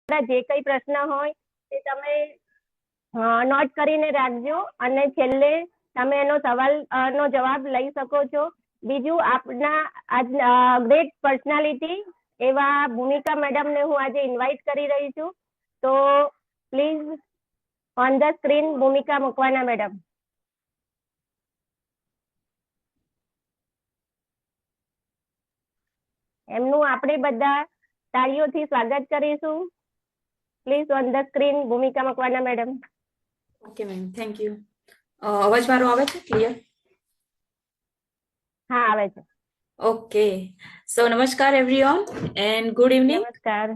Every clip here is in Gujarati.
જે કઈ પ્રશ્ન હોય તે તમે નોટ કરીને રાખજો અને છેલ્લે તમે એનો સવાલ નો જવાબ લઈ શકો છો. બીજું આપના ગ્રેટ પર્સનાલિટી એવા ભૂમિકા મેડમને હું આજે ઇન્વાઇટ કરી રહી છું. તો પ્લીઝ ઓન ધ સ્ક્રીન ભૂમિકા મકવાના મેડમ. એમનું આપણે બધા તાળીઓથી સ્વાગત કરીશું. પ્લીઝ ઓન ધ સ્ક્રીન ભૂમિકા Makwana madam. Okay ma'am, thank you. અવાજ મારો આવે છે ક્લિયર? હા, આવે છે. ઓકે, સો નમસ્કાર એવરીવન એન્ડ ગુડ ઇવનિંગ. નમસ્કાર.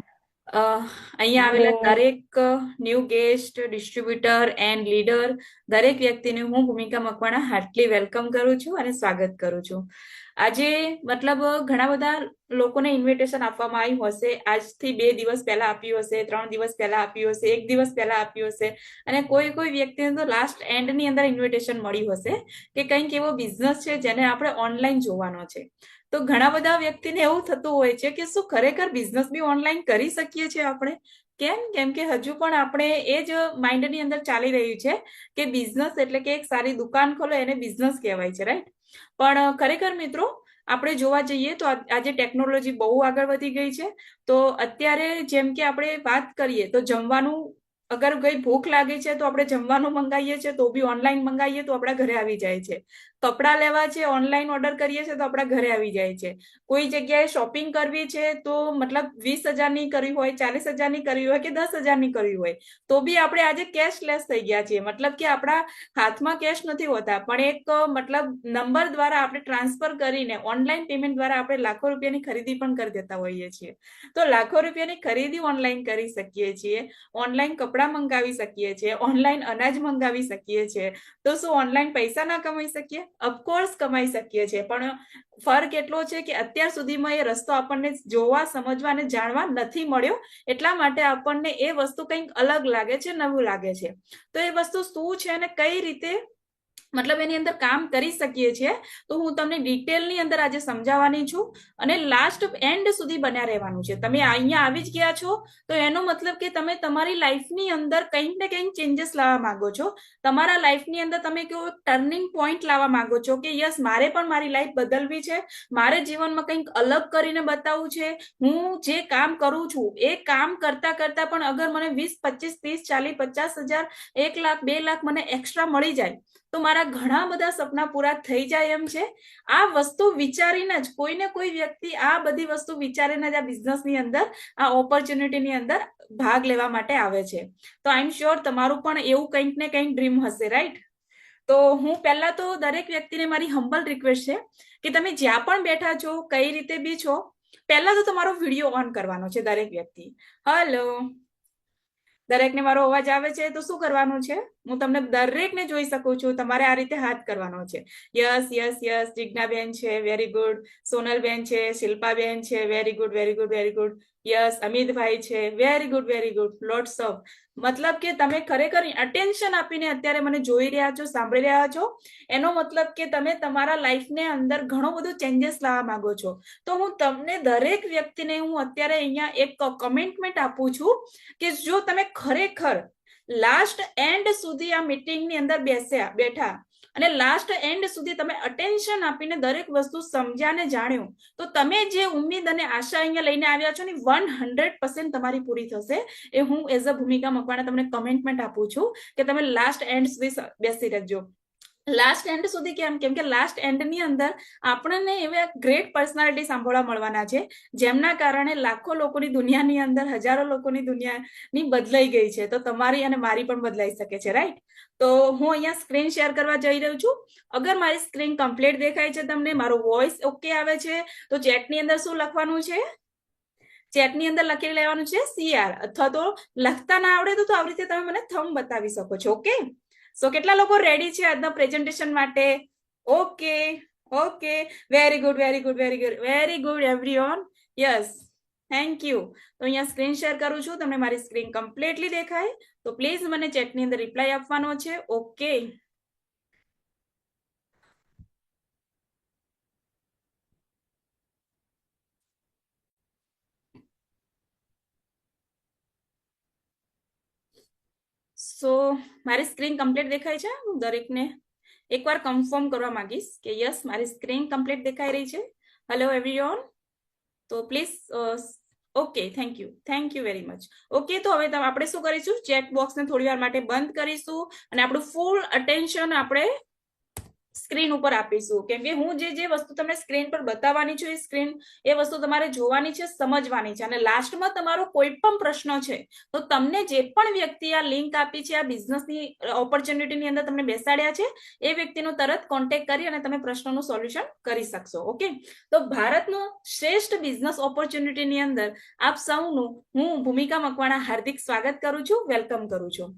અહીંયા આવેલા દરેક new guest, distributor and leader દરેક વ્યક્તિને હું ભૂમિકા મકવાણા હાર્ટલી વેલકમ કરું છું અને સ્વાગત કરું છું. આજે મતલબ ઘણા બધા લોકોને ઇન્વિટેશન આપવામાં આવ્યું હશે. આજથી 2 દિવસ પહેલા આપ્યું હશે, 3 દિવસ પહેલા આપ્યું હશે, 1 દિવસ પહેલા આપ્યું હશે, અને કોઈ વ્યક્તિને તો લાસ્ટ એન્ડની અંદર ઇન્વિટેશન મળ્યું હશે કે કંઈક એવો બિઝનેસ છે જેને આપણે ઓનલાઈન જોવાનો છે. તો ઘણા બધા વ્યક્તિને એવું થતું હોય છે કે શું ખરેખર બિઝનેસ બી ઓનલાઈન કરી શકીએ છીએ આપણે? કેમ કે હજુ પણ આપણે એ જ માઇન્ડની અંદર ચાલી રહ્યું છે કે બિઝનેસ એટલે કે એક સારી દુકાન ખોલો એને બિઝનેસ કહેવાય છે, રાઈટ? પણ ખરેખર મિત્રો, આપણે જોવા જઈએ તો આજે ટેકનોલોજી બહુ આગળ વધી ગઈ છે. તો અત્યારે જેમ કે આપણે વાત કરીએ તો જમવાનું, અગર કઈ ભૂખ લાગે છે તો આપણે જમવાનું મંગાવીએ છીએ તો બી ઓનલાઈન મંગાવીએ તો આપણા ઘરે આવી જાય છે. કપડાં લેવા છે, ઓનલાઈન ઓર્ડર કરીએ છીએ તો આપણા ઘરે આવી જાય છે. કોઈ જગ્યાએ શોપિંગ કરવી છે તો મતલબ 20,000ની કરવી હોય, 40,000ની કરવી હોય કે 10,000ની કરવી હોય તો બી આપણે આજે કેશલેસ થઈ ગયા છીએ. મતલબ કે આપણા હાથમાં કેશ નથી હોતા, પણ એક મતલબ નંબર દ્વારા આપણે ટ્રાન્સફર કરીને ઓનલાઈન પેમેન્ટ દ્વારા આપણે લાખો રૂપિયાની ખરીદી પણ કરી દેતા હોઈએ છીએ. તો લાખો રૂપિયાની ખરીદી ઓનલાઈન કરી શકીએ છીએ, ઓનલાઈન કપડાં મંગાવી શકીએ છીએ, ઓનલાઈન અનાજ મંગાવી શકીએ છીએ. તો શું ઓનલાઈન પૈસા ના કમાઈ શકીએ? ઓફકોર્સ કમાઈ શકીએ છીએ, પણ ફર્ક એટલો છે કે અત્યાર સુધીમાં એ રસ્તો આપણને જોવા, સમજવા અને જાણવા નથી મળ્યો. એટલા માટે આપણને એ વસ્તુ કંઈક અલગ લાગે છે, નવું લાગે છે. તો એ વસ્તુ શું છે અને કઈ રીતે મતલબ એની અંદર કામ કરી શકીએ છીએ તો હું તમને ડિટેલની અંદર આજે સમજાવવાની છું અને લાસ્ટ એન્ડ સુધી બન્યા રહેવાનું છે. તમે અહીંયા આવી જ ગયા છો તો એનો મતલબ કે તમે તમારી લાઈફની અંદર કંઈક ને કંઈક ચેન્જીસ લાવવા માંગો છો. તમારા લાઈફની અંદર તમે કેવો ટર્નિંગ પોઈન્ટ લાવવા માંગો છો કે યસ, મારે પણ મારી લાઈફ બદલવી છે, મારે જીવનમાં કંઈક અલગ કરીને બતાવવું છે. હું જે કામ કરું છું એ કામ કરતા કરતા પણ અગર મને 20, 25, 30, 40, 50,000, 1 લાખ, 2 લાખ મને એક્સ્ટ્રા મળી જાય તો મારા ઘણા બધા સપના પૂરા થઈ જાય એમ છે. આ વસ્તુ વિચારીને જ કોઈને કોઈ વ્યક્તિ આ બધી વસ્તુ વિચારીને જ આ બિઝનેસની અંદર, આ ઓપોર્ચ્યુનિટીની અંદર ભાગ લેવા માટે આવે છે. તો આઈ એમ શ્યોર તમારું પણ એવું કંઈક ને કંઈક ડ્રીમ હશે, રાઈટ? તો હું પહેલા તો દરેક વ્યક્તિને મારી હમ્બલ રિક્વેસ્ટ છે કે તમે જ્યાં પણ બેઠા છો, કઈ રીતે બી છો, પહેલા તો તમારો વિડીયો ઓન કરવાનો છે દરેક વ્યક્તિ. હલો, દરેકને મારો અવાજ આવે છે તો શું કરવાનું છે? હું તમને દરેકને જોઈ શકું છું. તમારે આ રીતે હાથ કરવાનો છે. યસ યસ યસ, જિજ્ઞાબેન છે, વેરી ગુડ. સોનલબેન છે, શિલ્પાબેન છે, very good very good very good. Yes, Amitbhai છે, very good very good. Lots of. મતલબ કે તમે ખરેખર અટેન્શન આપીને અત્યારે મને જોઈ રહ્યા છો, સાંભળી રહ્યા છો. એનો મતલબ કે તમે તમારા લાઈફને અંદર ઘણો બધો ચેન્જીસ લાવવા માંગો છો. તો હું તમને દરેક વ્યક્તિને હું અત્યારે અહીંયા એક કમેન્ટમેન્ટ આપું છું કે જો તમે ખરેખર લાસ્ટ એન્ડ સુધી આ મીટિંગની અંદર બેઠા અને લાસ્ટ એન્ડ સુધી તમે અટેન્શન આપીને દરેક વસ્તુ સમજ્યા ને જાણ્યું તો તમે જે ઉમ્મીદ અને આશા અહીંયા લઈને આવ્યા છો ને 100% તમારી પૂરી થશે. એ હું એઝ અ ભૂમિકા મકવાણા તમને કમેન્ટમેન્ટ આપું છું કે તમે લાસ્ટ એન્ડ સુધી બેસી રહેજો. લાસ્ટ એન્ડ સુધી કેમ કે લાસ્ટ એન્ડની અંદર આપણને એવા ગ્રેટ પર્સનાલિટી સાંભળવા મળવાના છે જેમના કારણે લાખો લોકોની દુનિયાની અંદર, હજારો લોકોની દુનિયાની બદલાઈ ગઈ છે. તો તમારી અને મારી પણ બદલાઈ શકે છે, રાઈટ? તો હું અહીંયા સ્ક્રીન શેર કરવા જઈ રહ્યું છું. અગર મારી સ્ક્રીન કમ્પ્લીટ દેખાય છે, તમને મારો વોઇસ ઓકે આવે છે, તો ચેટની અંદર શું લખવાનું છે? ચેટની અંદર લખી લેવાનું છે CR, અથવા તો લખતા ના આવડે તો આવી રીતે તમે મને થંબ બતાવી શકો છો. ઓકે, સો કેટલા લોકો રેડી છે આજના પ્રેઝન્ટેશન માટે? Okay okay, very good very good very good very good everyone. Yes, thank you. તો અહીંયા સ્ક્રીન શેર કરું છું, તમને મારી સ્ક્રીન કમ્પ્લીટલી દેખાય તો પ્લીઝ મને ચેટની અંદર રિપ્લાય આપવાનો છે. ઓકે, સો મારી સ્ક્રીન કમ્પ્લીટ દેખાય છે? હું દરેકને એકવાર કન્ફર્મ કરવા માંગીશ કે યસ મારી સ્ક્રીન કમ્પ્લીટ દેખાઈ રહી છે. Hello everyone. તો please okay, thank you very much. Okay, તો હવે આપણે શું કરીશું, ચેટ બોક્સને થોડી વાર માટે બંધ કરીશું અને આપણું ફૂલ અટેન્શન આપણે સ્ક્રીન ઉપર આપીશું. કેમ કે હું જે વસ્તુ તમને સ્ક્રીન પર બતાવવાની છું એ વસ્તુ તમારે જોવાની છે, સમજવાની છે. અને લાસ્ટમાં તમારો કોઈ પણ પ્રશ્ન છે તો તમને જે પણ વ્યક્તિ આ લિંક આપી છે, આ બિઝનેસની ઓપોર્ચ્યુનિટીની અંદર તમને બેસાડ્યા છે, એ વ્યક્તિનો તરત કોન્ટેક્ટ કરી અને તમે પ્રશ્નનું સોલ્યુશન કરી શકશો. ઓકે, તો ભારતનો શ્રેષ્ઠ બિઝનેસ ઓપોર્ચ્યુનિટીની અંદર આપ સૌનું હું ભૂમિકા મકવાણા હાર્દિક સ્વાગત કરું છું, વેલકમ કરું છું.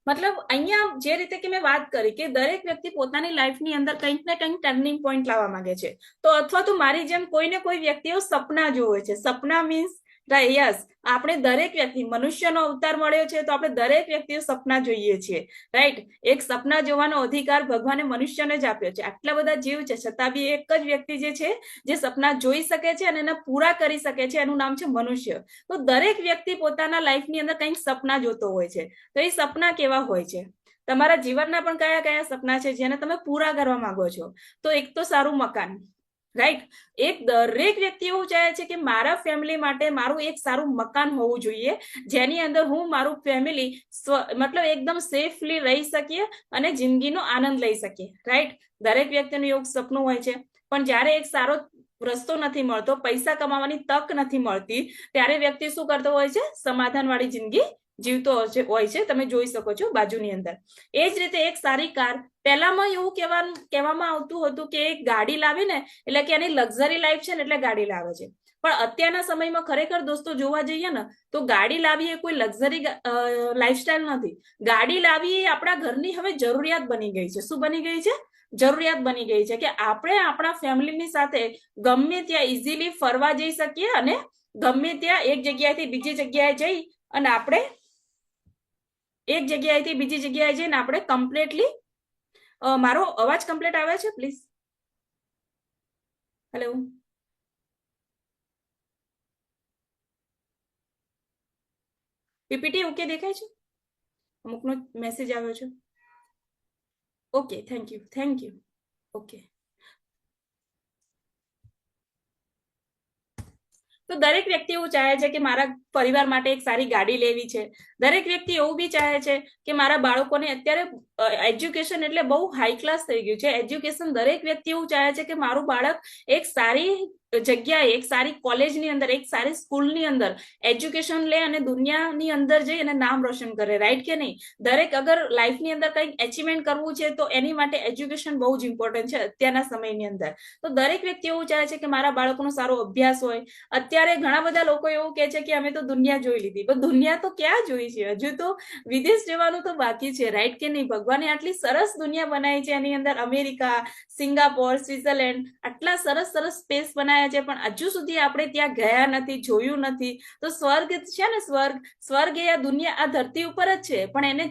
મતલબ અહીંયા જે રીતે કે મેં વાત કરી કે દરેક વ્યક્તિ પોતાની લાઈફની અંદર કંઈક ને કંઈક ટર્નિંગ પોઈન્ટ લાવવા માંગે છે. તો અથવા તો મારી જેમ કોઈને કોઈ વ્યક્તિઓ સપના જોવે છે. સપના મીન્સ યસ, આપણે દરેક વ્યક્તિ, મનુષ્યનો અવતાર મળ્યો છે તો આપણે દરેક વ્યક્તિઓ સપના જોઈએ છીએ, રાઈટ. એક સપના જોવાનો અધિકાર ભગવાને મનુષ્યને જ આપ્યો છે. આટલા બધા જીવ છે છતાં બી એક જ વ્યક્તિ જે છે જે સપના જોઈ શકે છે અને એને પૂરા કરી શકે છે, એનું નામ છે મનુષ્ય. તો દરેક વ્યક્તિ પોતાના લાઈફની અંદર કંઈક સપના જોતો હોય છે. તો એ સપના કેવા હોય છે? તમારા જીવનના પણ કયા કયા સપના છે જેને તમે પૂરા કરવા માંગો છો? તો એક તો સારું મકાન, રાઈટ. એક દરેક વ્યક્તિ એવું ચાહે છે કે મારા ફેમિલી માટે મારું એક સારું મકાન હોવું જોઈએ, જેની અંદર હું મારું ફેમિલી મતલબ એકદમ સેફલી રહી શકીએ અને જિંદગીનો આનંદ લઈ શકીએ, રાઈટ. દરેક વ્યક્તિનું એવું સપનું હોય છે. પણ જ્યારે એક સારો રસ્તો નથી મળતો, પૈસા કમાવાની તક નથી મળતી, ત્યારે વ્યક્તિ શું કરતો હોય છે? સમાધાન વાળી જિંદગી જીવતો હોય છે. તમે જોઈ શકો છો બાજુની અંદર. એ જ રીતે એક સારી કાર, પહેલામાં એવું કહેવામાં આવતું હતું કે એક ગાડી લાવી ને એટલે કે એની લક્ઝરી લાઈફ છે ને એટલે ગાડી લાવે છે. પણ અત્યારના સમયમાં ખરેખર દોસ્તો જોવા જઈએ ને તો ગાડી લાવી એ કોઈ લક્ઝરી લાઈફસ્ટાઈલ નથી. ગાડી લાવી એ આપણા ઘરની હવે જરૂરિયાત બની ગઈ છે. શું બની ગઈ છે? જરૂરિયાત બની ગઈ છે કે આપણે આપણા ફેમિલીની સાથે ગમે ત્યાં ઇઝીલી ફરવા જઈ શકીએ અને ગમે ત્યાં એક જગ્યાએથી બીજી જગ્યાએ જઈ અને આપણે એક જગ્યાએથી બીજી જગ્યાએ જઈને આપણે કમ્પ્લીટલી મારો અવાજ કમ્પ્લીટ આવે છે? પ્લીઝ. હેલો. પીપીટી ઓકે દેખાય છે? અમુકનો મેસેજ આવ્યો છે. Okay, thank you. ઓકે, તો દરેક વ્યક્તિ એવું ચાહે છે કે મારા પરિવાર માટે એક સારી ગાડી લેવી છે. દરેક વ્યક્તિ એવું બી ચાહે છે કે મારા બાળકોને, અત્યારે એજ્યુકેશન એટલે બહુ હાઈ ક્લાસ થઈ ગયું છે. એજ્યુકેશન, દરેક વ્યક્તિ એવું ચાહે છે કે મારું બાળક એક સારી જગ્યાએ, એક સારી કોલેજની અંદર, એક સારી સ્કૂલની અંદર એજ્યુકેશન લે અને દુનિયાની અંદર જઈ અને નામ રોશન કરે, રાઈટ કે નહીં? દરેક અગર લાઈફની અંદર કંઈક એચિવમેન્ટ કરવું છે તો એની માટે એજ્યુકેશન બહુ જ ઇમ્પોર્ટન્ટ છે અત્યારના સમયની અંદર. તો દરેક વ્યક્તિ એવું ચાહે છે કે મારા બાળકોનો સારો અભ્યાસ હોય. અત્યારે ઘણા બધા લોકો એવું કહે છે કે અમે તો દુનિયા જોઈ લીધી, પણ દુનિયા તો ક્યાં જોઈ છે? હજુ તો વિદેશ જવાનું તો બાકી છે, રાઈટ કે નહીં? ભગવાને આટલી સરસ દુનિયા બનાવી છે, એની અંદર અમેરિકા, સિંગાપોર, સ્વિટ્ઝરલેન્ડ, આટલા સરસ સરસ સ્પેસ બનાવ્યા છે, પણ હજુ સુધી આપણે ત્યાં ગયા નથી, જોયું નથી. તો સ્વર્ગ છે ને, સ્વર્ગ એ આ દુનિયા, આ ધરતી ઉપર જ છે, પણ એને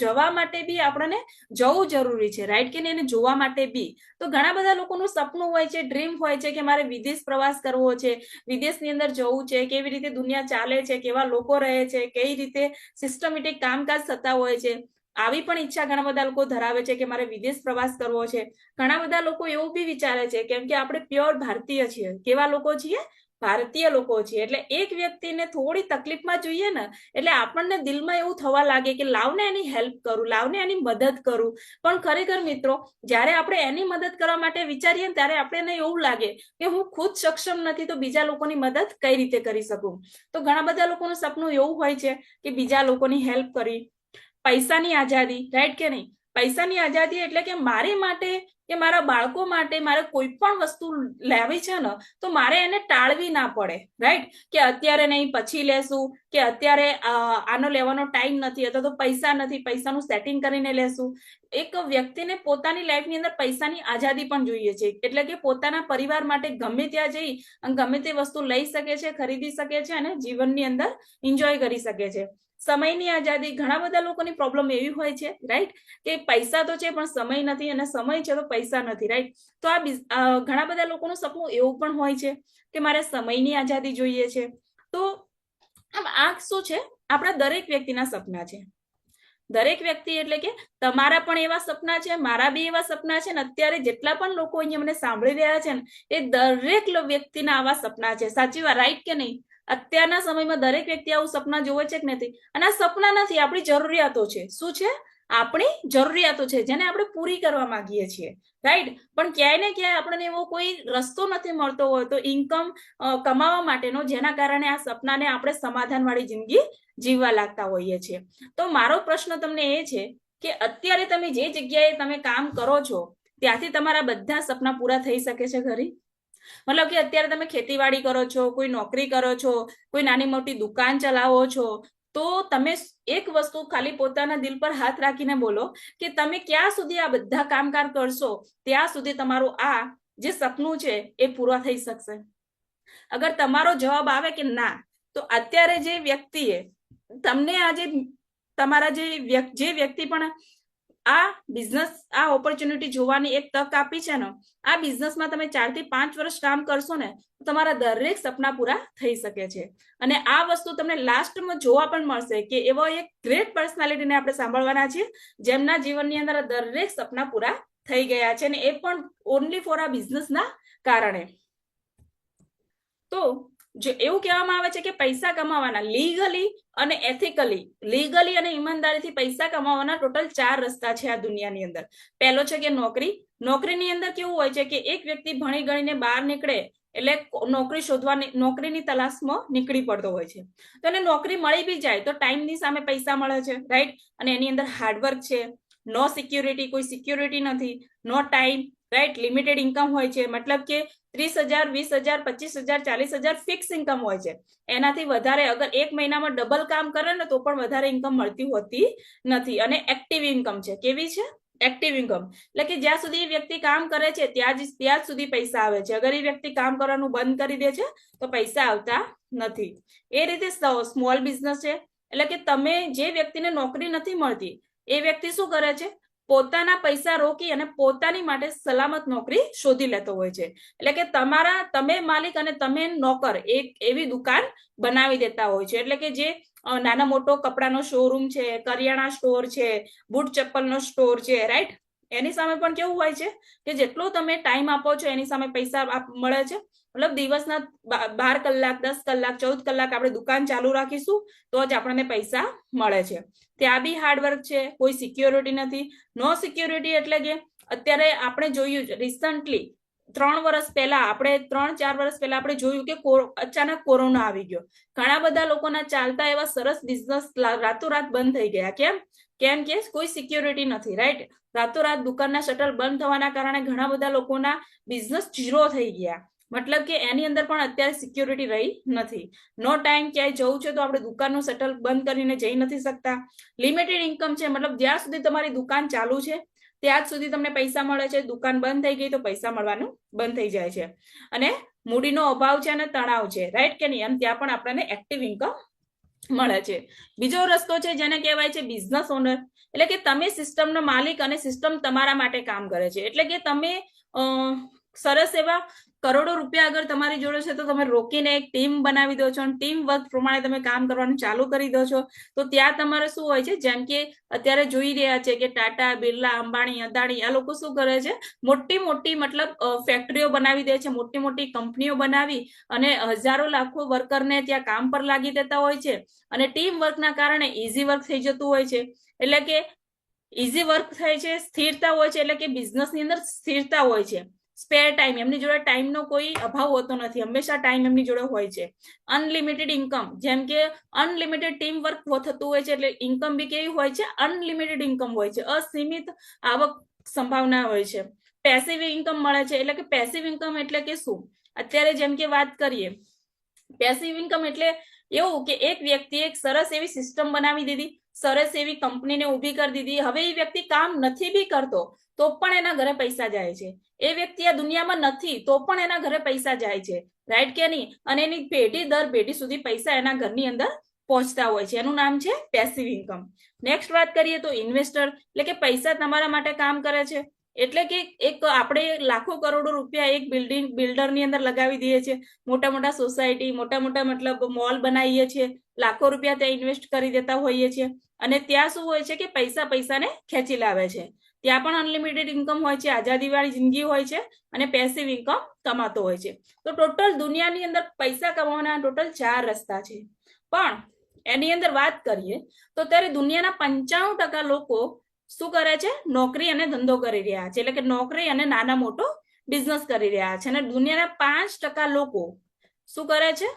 જવા માટે બી આપણને જવું જરૂરી છે, રાઈટ કે નહીં? એને જોવા માટે બી. તો ઘણા બધા લોકોનું સપનું હોય છે, ડ્રીમ હોય છે કે મારે વિદેશ પ્રવાસ કરવો છે, વિદેશની અંદર જવું છે, કેવી રીતે દુનિયા ચાલે છે, કેવા લોકો રહે છે, કઈ રીતે સિસ્ટમેટિક કામકાજ થતા હોય છે. આવી પણ ઈચ્છા ઘણા બધા લોકો ધરાવે છે કે મારે વિદેશ પ્રવાસ કરવો છે. ઘણા બધા લોકો એવું બી વિચારે છે, કેમ કે આપણે પ્યોર ભારતીય છીએ. કેવા લોકો છીએ? ભારતીય લોકો છીએ. એટલે એક વ્યક્તિને થોડી તકલીફમાં જોઈએ ને એટલે આપણને દિલમાં એવું થવા લાગે કે લાવને એની હેલ્પ કરું, લાવને એની મદદ કરું. પણ ખરેખર મિત્રો, જ્યારે આપણે એની મદદ કરવા માટે વિચારીએ ત્યારે આપણને એવું લાગે કે હું ખુદ સક્ષમ નથી તો બીજા લોકોની મદદ કઈ રીતે કરી શકું. તો ઘણા બધા લોકોનું સપનું એવું હોય છે કે બીજા લોકોની હેલ્પ કરી. પૈસાની આઝાદી, રાઈટ કે નહીં? પૈસાની આઝાદી એટલે કે મારી માટે કે મારા બાળકો માટે મારે કોઈ પણ વસ્તુ લેવી છે ને તો મારે એને ટાળવી ના પડે, રાઈટ? કે અત્યારે નહીં, પછી લેશું, કે અત્યારે આનો લેવાનો ટાઈમ નથી, અથવા તો પૈસા નથી, પૈસાનું સેટિંગ કરીને લેશું. એક વ્યક્તિને પોતાની લાઈફની અંદર પૈસાની આઝાદી પણ જોઈએ છે, એટલે કે પોતાના પરિવાર માટે ગમે ત્યાં જઈ અને ગમે તે વસ્તુ લઈ શકે છે, ખરીદી શકે છે અને જીવનની અંદર એન્જોય કરી શકે છે. સમયની આઝાદી, ઘણા બધા લોકોની પ્રોબ્લેમ એવી હોય છે, રાઈટ, કે પૈસા તો છે પણ સમય નથી, અને સમય છે તો પૈસા નથી, રાઈટ? તો આ ઘણા બધા લોકોનું સપનું એવું પણ હોય છે કે મારે સમયની આઝાદી જોઈએ છે. તો આમ આ શું છે? આપણા દરેક વ્યક્તિના સપના છે. દરેક વ્યક્તિ એટલે કે તમારા પણ એવા સપના છે, મારા બી એવા સપના છે, ને અત્યારે જેટલા પણ લોકો અહીંયા મને સાંભળી રહ્યા છે ને એ દરેક વ્યક્તિના આવા સપના છે. સાચી વાત, રાઈટ કે નહીં? અત્યારના સમયમાં દરેક વ્યક્તિ આવું સપના જોવે છે કે નથી? અને આ સપના નથી, આપણી જરૂરિયાતો છે. શું છે? આપણી જરૂરિયાતો છે જેને આપણે પૂરી કરવા માંગીએ છીએ, રાઈટ? પણ ક્યાંય ને ક્યાંય આપણને એવો કોઈ રસ્તો નથી મળતો હોય તો ઇન્કમ કમાવા માટેનો, જેના કારણે આ સપનાને આપણે સમાધાન વાળી જિંદગી જીવવા લાગતા હોઈએ છીએ. તો મારો પ્રશ્ન તમને એ છે કે અત્યારે તમે જે જગ્યાએ તમે કામ કરો છો ત્યાંથી તમારા બધા સપના પૂરા થઈ શકે છે ખરી? મતલબ કે અત્યારે તમે ખેતીવાડી કરો છો, કોઈ નોકરી કરો છો, કોઈ નાની મોટી દુકાન ચલાવો છો, તો તમે એક વસ્તુ ખાલી પોતાના દિલ પર હાથ રાખીને બોલો કે તમે ક્યાં સુધી આ બધા કામકાજ કરશો ત્યાં સુધી તમારું આ જે સપનું છે એ પૂરા થઈ શકશે? અગર તમારો જવાબ આવે કે ના, તો અત્યારે જે વ્યક્તિએ તમને આજે તમારા જે વ્યક્તિ પણ આ બિઝનેસ, આ ઓપોર્ચ્યુનિટી જોવાની એક તક આપી છે ને, આ બિઝનેસમાં તમે 4 થી 5 વર્ષ કામ કરશો ને તો તમારા દરેક સપના પૂરા થઈ શકે છે. અને આ વસ્તુ તમને લાસ્ટમાં જોવા પણ મળશે કે એવો એક ગ્રેટ પર્સનાલિટીને આપણે સાંભળવાના છીએ જેમના જીવનની અંદર દરેક સપના પૂરા થઈ ગયા છે, અને એ પણ ઓનલી ફોર આ બિઝનેસના કારણે. તો જો એવું કહેવામાં આવે છે કે પૈસા કમાવાના લીગલી અને એથિકલી, લીગલી અને ઈમાનદારીથી પૈસા કમાવાના ટોટલ 4 રસ્તા છે આ દુનિયાની અંદર. પહેલો છે કે નોકરી. નોકરીની અંદર કેવું હોય છે કે એક વ્યક્તિ ભણી ગણીને બહાર નીકળે એટલે નોકરી શોધવાની, નોકરીની તલાશમાં નીકળી પડતો હોય છે. તો એને નોકરી મળી બી જાય તો ટાઈમની સામે પૈસા મળે છે, રાઈટ? અને એની અંદર હાર્ડવર્ક છે, નો સિક્યુરિટી, કોઈ સિક્યુરિટી નથી, નો ટાઈમ, રાઈટ? લિમિટેડ ઇન્કમ હોય છે, મતલબ કે 30,000, 20,000, 25,000, 40,000 ફિક્સ ઇન્કમ હોય છે. એનાથી વધારે અગર એક મહિનામાં ડબલ કામ કરે ને તો પણ વધારે ઇન્કમ મળતી હોતી નથી. અને એક્ટિવ ઇન્કમ છે. કેવી છે? Active income. એટલે કે જ્યાં સુધી એ વ્યક્તિ કામ કરે છે ત્યાં જ સુધી પૈસા આવે છે. અગર એ વ્યક્તિ કામ કરવાનું બંધ કરી દે છે તો પૈસા આવતા નથી. એ રીતે સ્મોલ બિઝનેસ છે. એટલે કે તમે જે વ્યક્તિને નોકરી નથી મળતી એ વ્યક્તિ શું કરે છે? પોતાના પૈસા રોકી અને પોતાની માટે સલામત નોકરી શોધી લેતો હોય છે. એટલે કે તમે માલિક અને તમે નોકર એક એવી દુકાન બનાવી દેતા હોય છે. એટલે કે જે નાના મોટો કપડાનો શોરૂમ છે, કરિયાણા સ્ટોર છે, બૂટ ચપ્પલનો સ્ટોર છે, રાઈટ? એની સામે પણ કેવું હોય છે કે જેટલો તમે ટાઈમ આપો છો એની સામે પૈસા મળે છે. મતલબ દિવસના 12 કલાક, 10 કલાક, 14 કલાક આપણે દુકાન ચાલુ રાખીશું તો જ આપણને પૈસા મળે છે. ત્યાં બી હાર્ડવર્ક છે, કોઈ સિક્યોરિટી નથી. નો સિક્યોરિટી એટલે કે અત્યારે આપણે જોયું રિસન્ટલી 3 વર્ષ પહેલા, આપણે 3-4 વર્ષ પહેલા આપણે જોયું કે અચાનક કોરોના આવી ગયો. ઘણા બધા લોકોના ચાલતા એવા સરસ બિઝનેસ રાતોરાત બંધ થઈ ગયા. કેમ કે કોઈ સિક્યોરિટી નથી, રાઈટ? રાતોરાત દુકાનના શટર બંધ થવાના કારણે ઘણા બધા લોકોના બિઝનેસ ઝીરો થઈ ગયા. મતલબ કે એની અંદર પણ અત્યારે સિક્યોરિટી રહી નથી. નો ટાઈમ, ક્યાંય જવું છે તો આપણે દુકાનનું શટર બંધ કરીને જઈ નથી શકતા. લિમિટેડ ઇન્કમ છે, મતલબ જ્યાં સુધી તમારી દુકાન ચાલુ છે ત્યાં જ સુધી તમને પૈસા મળે છે. દુકાન બંધ થઈ ગઈ તો પૈસા મળવાનું બંધ થઈ જાય છે. અને મૂડીનો અભાવ છે અને તણાવ છે, રાઈટ કે નહીં? અને ત્યાં પણ આપણને એક્ટિવ ઇન્કમ મળે છે. બીજો રસ્તો છે જેને કહેવાય છે બિઝનેસ ઓનર. એટલે કે તમે સિસ્ટમનો માલિક અને સિસ્ટમ તમારા માટે કામ કરે છે. એટલે કે તમે સરસ એવા કરોડો રૂપિયા અગર તમારી જોડે છે તો તમે રોકીને એક ટીમ બનાવી દો છો અને ટીમ વર્ક પ્રમાણે તમે કામ કરવાનું ચાલુ કરી દો છો. તો ત્યાં તમારે શું હોય છે? જેમ કે અત્યારે જોઈ રહ્યા છે કે ટાટા, બિરલા, અંબાણી, અદાણી આ લોકો શું કરે છે? મોટી મોટી મતલબ ફેક્ટરીઓ બનાવી દે છે, મોટી મોટી કંપનીઓ બનાવી અને હજારો લાખો વર્કરને ત્યાં કામ પર લાગી દેતા હોય છે. અને ટીમ વર્કના કારણે ઇઝી વર્ક થઈ જતું હોય છે. એટલે કે ઇઝી વર્ક થાય છે, સ્થિરતા હોય છે. એટલે કે બિઝનેસની અંદર સ્થિરતા હોય છે. સ્પેર ટાઈમ, એમની જોડે ટાઈમનો કોઈ અભાવ હોતો નથી, હંમેશા ટાઈમ એમની જોડે હોય છે. અનલિમિટેડ ઇન્કમ, જેમ કે અનલિમિટેડ ટીમ વર્ક થતું હોય છે એટલે ઇન્કમ બી કેવી હોય છે? અનલિમિટેડ ઇન્કમ હોય છે, અસીમિત આવક સંભાવના હોય છે. પેસિવ ઇન્કમ મળે છે. એટલે કે પેસિવ ઇન્કમ એટલે કે શું? અત્યારે જેમ કે વાત કરીએ, પેસિવ ઇન્કમ એટલે એવું કે એક વ્યક્તિ એક સરસ એવી સિસ્ટમ બનાવી દીધી, સરસ એવી કંપનીને ઊભી કરી દીધી. હવે એ વ્યક્તિ કામ નથી બી કરતો તો પણ એના ઘરે પૈસા જાય છે. એ વ્યક્તિ આ દુનિયામાં નથી તો પણ એના ઘરે પૈસા જાય છે, રાઈટ કે નહીં? અને એની પેઢી દર પેઢી સુધી પૈસા એના ઘરની અંદર પહોંચતા હોય છે. એનું નામ છે પેસિવ ઇન્કમ. નેક્સ્ટ વાત કરીએ તો ઇન્વેસ્ટર. એટલે કે પૈસા તમારા માટે કામ કરે છે. એટલે કે એક આપણે લાખો કરોડો રૂપિયા એક બિલ્ડરની અંદર લગાવી દઈએ છીએ, મોટા મોટા સોસાયટી, મોટા મોટા મતલબ મોલ બનાવીએ છીએ, લાખો રૂપિયા ત્યાં ઇન્વેસ્ટ કરી દેતા હોઈએ છીએ, અને ત્યાં શું હોય છે કે પૈસાને ખેંચી લાવે છે. ત્યાં પણ અનલિમિટેડ ઇન્કમ હોય છે, આઝાદીવાળી જિંદગી હોય છે, અને પેસિવ ઇન્કમ કમાતો હોય છે. તો ટોટલ દુનિયાની અંદર પૈસા કમાવાના ટોટલ 4 રસ્તા છે. પણ એની અંદર વાત કરીએ તો ત્યારે દુનિયાના 95% લોકો શું કરે છે? નોકરી અને ધંધો કરી રહ્યા છે, એટલે કે નોકરી અને નાના મોટો બિઝનેસ કરી રહ્યા છે. અને દુનિયાના 5% લોકો શું કરે છે?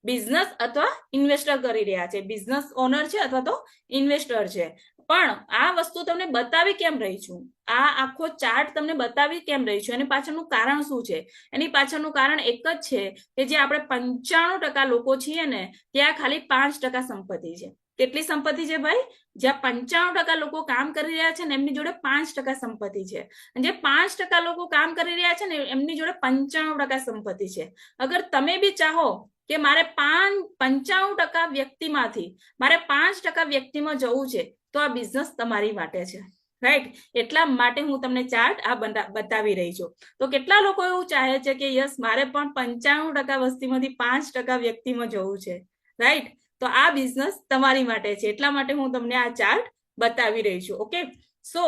બિઝનેસ અથવા ઇન્વેસ્ટર કરી રહ્યા છે, બિઝનેસ ઓનર છે અથવા તો ઇન્વેસ્ટર છે. પણ આ વસ્તુ તમને બતાવી કેમ રહી છું, આ આખો ચાર્ટ તમને બતાવી કેમ રહી છું, એની પાછળનું કારણ શું છે? એની પાછળનું કારણ એક જ છે કે જે આપણે 95% લોકો છીએ ને, ત્યાં ખાલી 5% સંપત્તિ છે. કેટલી સંપત્તિ છે ભાઈ? જ્યાં 95% લોકો કામ કરી રહ્યા છે ને, એમની જોડે 5% સંપત્તિ છે. અને જે 5% લોકો કામ કરી રહ્યા છે ને, એમની જોડે 95% સંપત્તિ છે. અગર તમે બી ચાહો કે મારે 95% વ્યક્તિમાંથી મારે 5% વ્યક્તિમાં જવું છે, તો આ બિઝનેસ તમારી માટે છે, રાઈટ? એટલા માટે હું તમને ચાર્ટ આ બતાવી રહી છું. તો કેટલા લોકો એવું ચાહે છે કે યસ, મારે પણ 95% વસ્તીમાંથી 5% વ્યક્તિમાં જવું છે, રાઈટ? તો આ બિઝનેસ તમારી માટે છે, એટલા માટે હું તમને આ ચાર્ટ બતાવી રહી છું. ઓકે, સો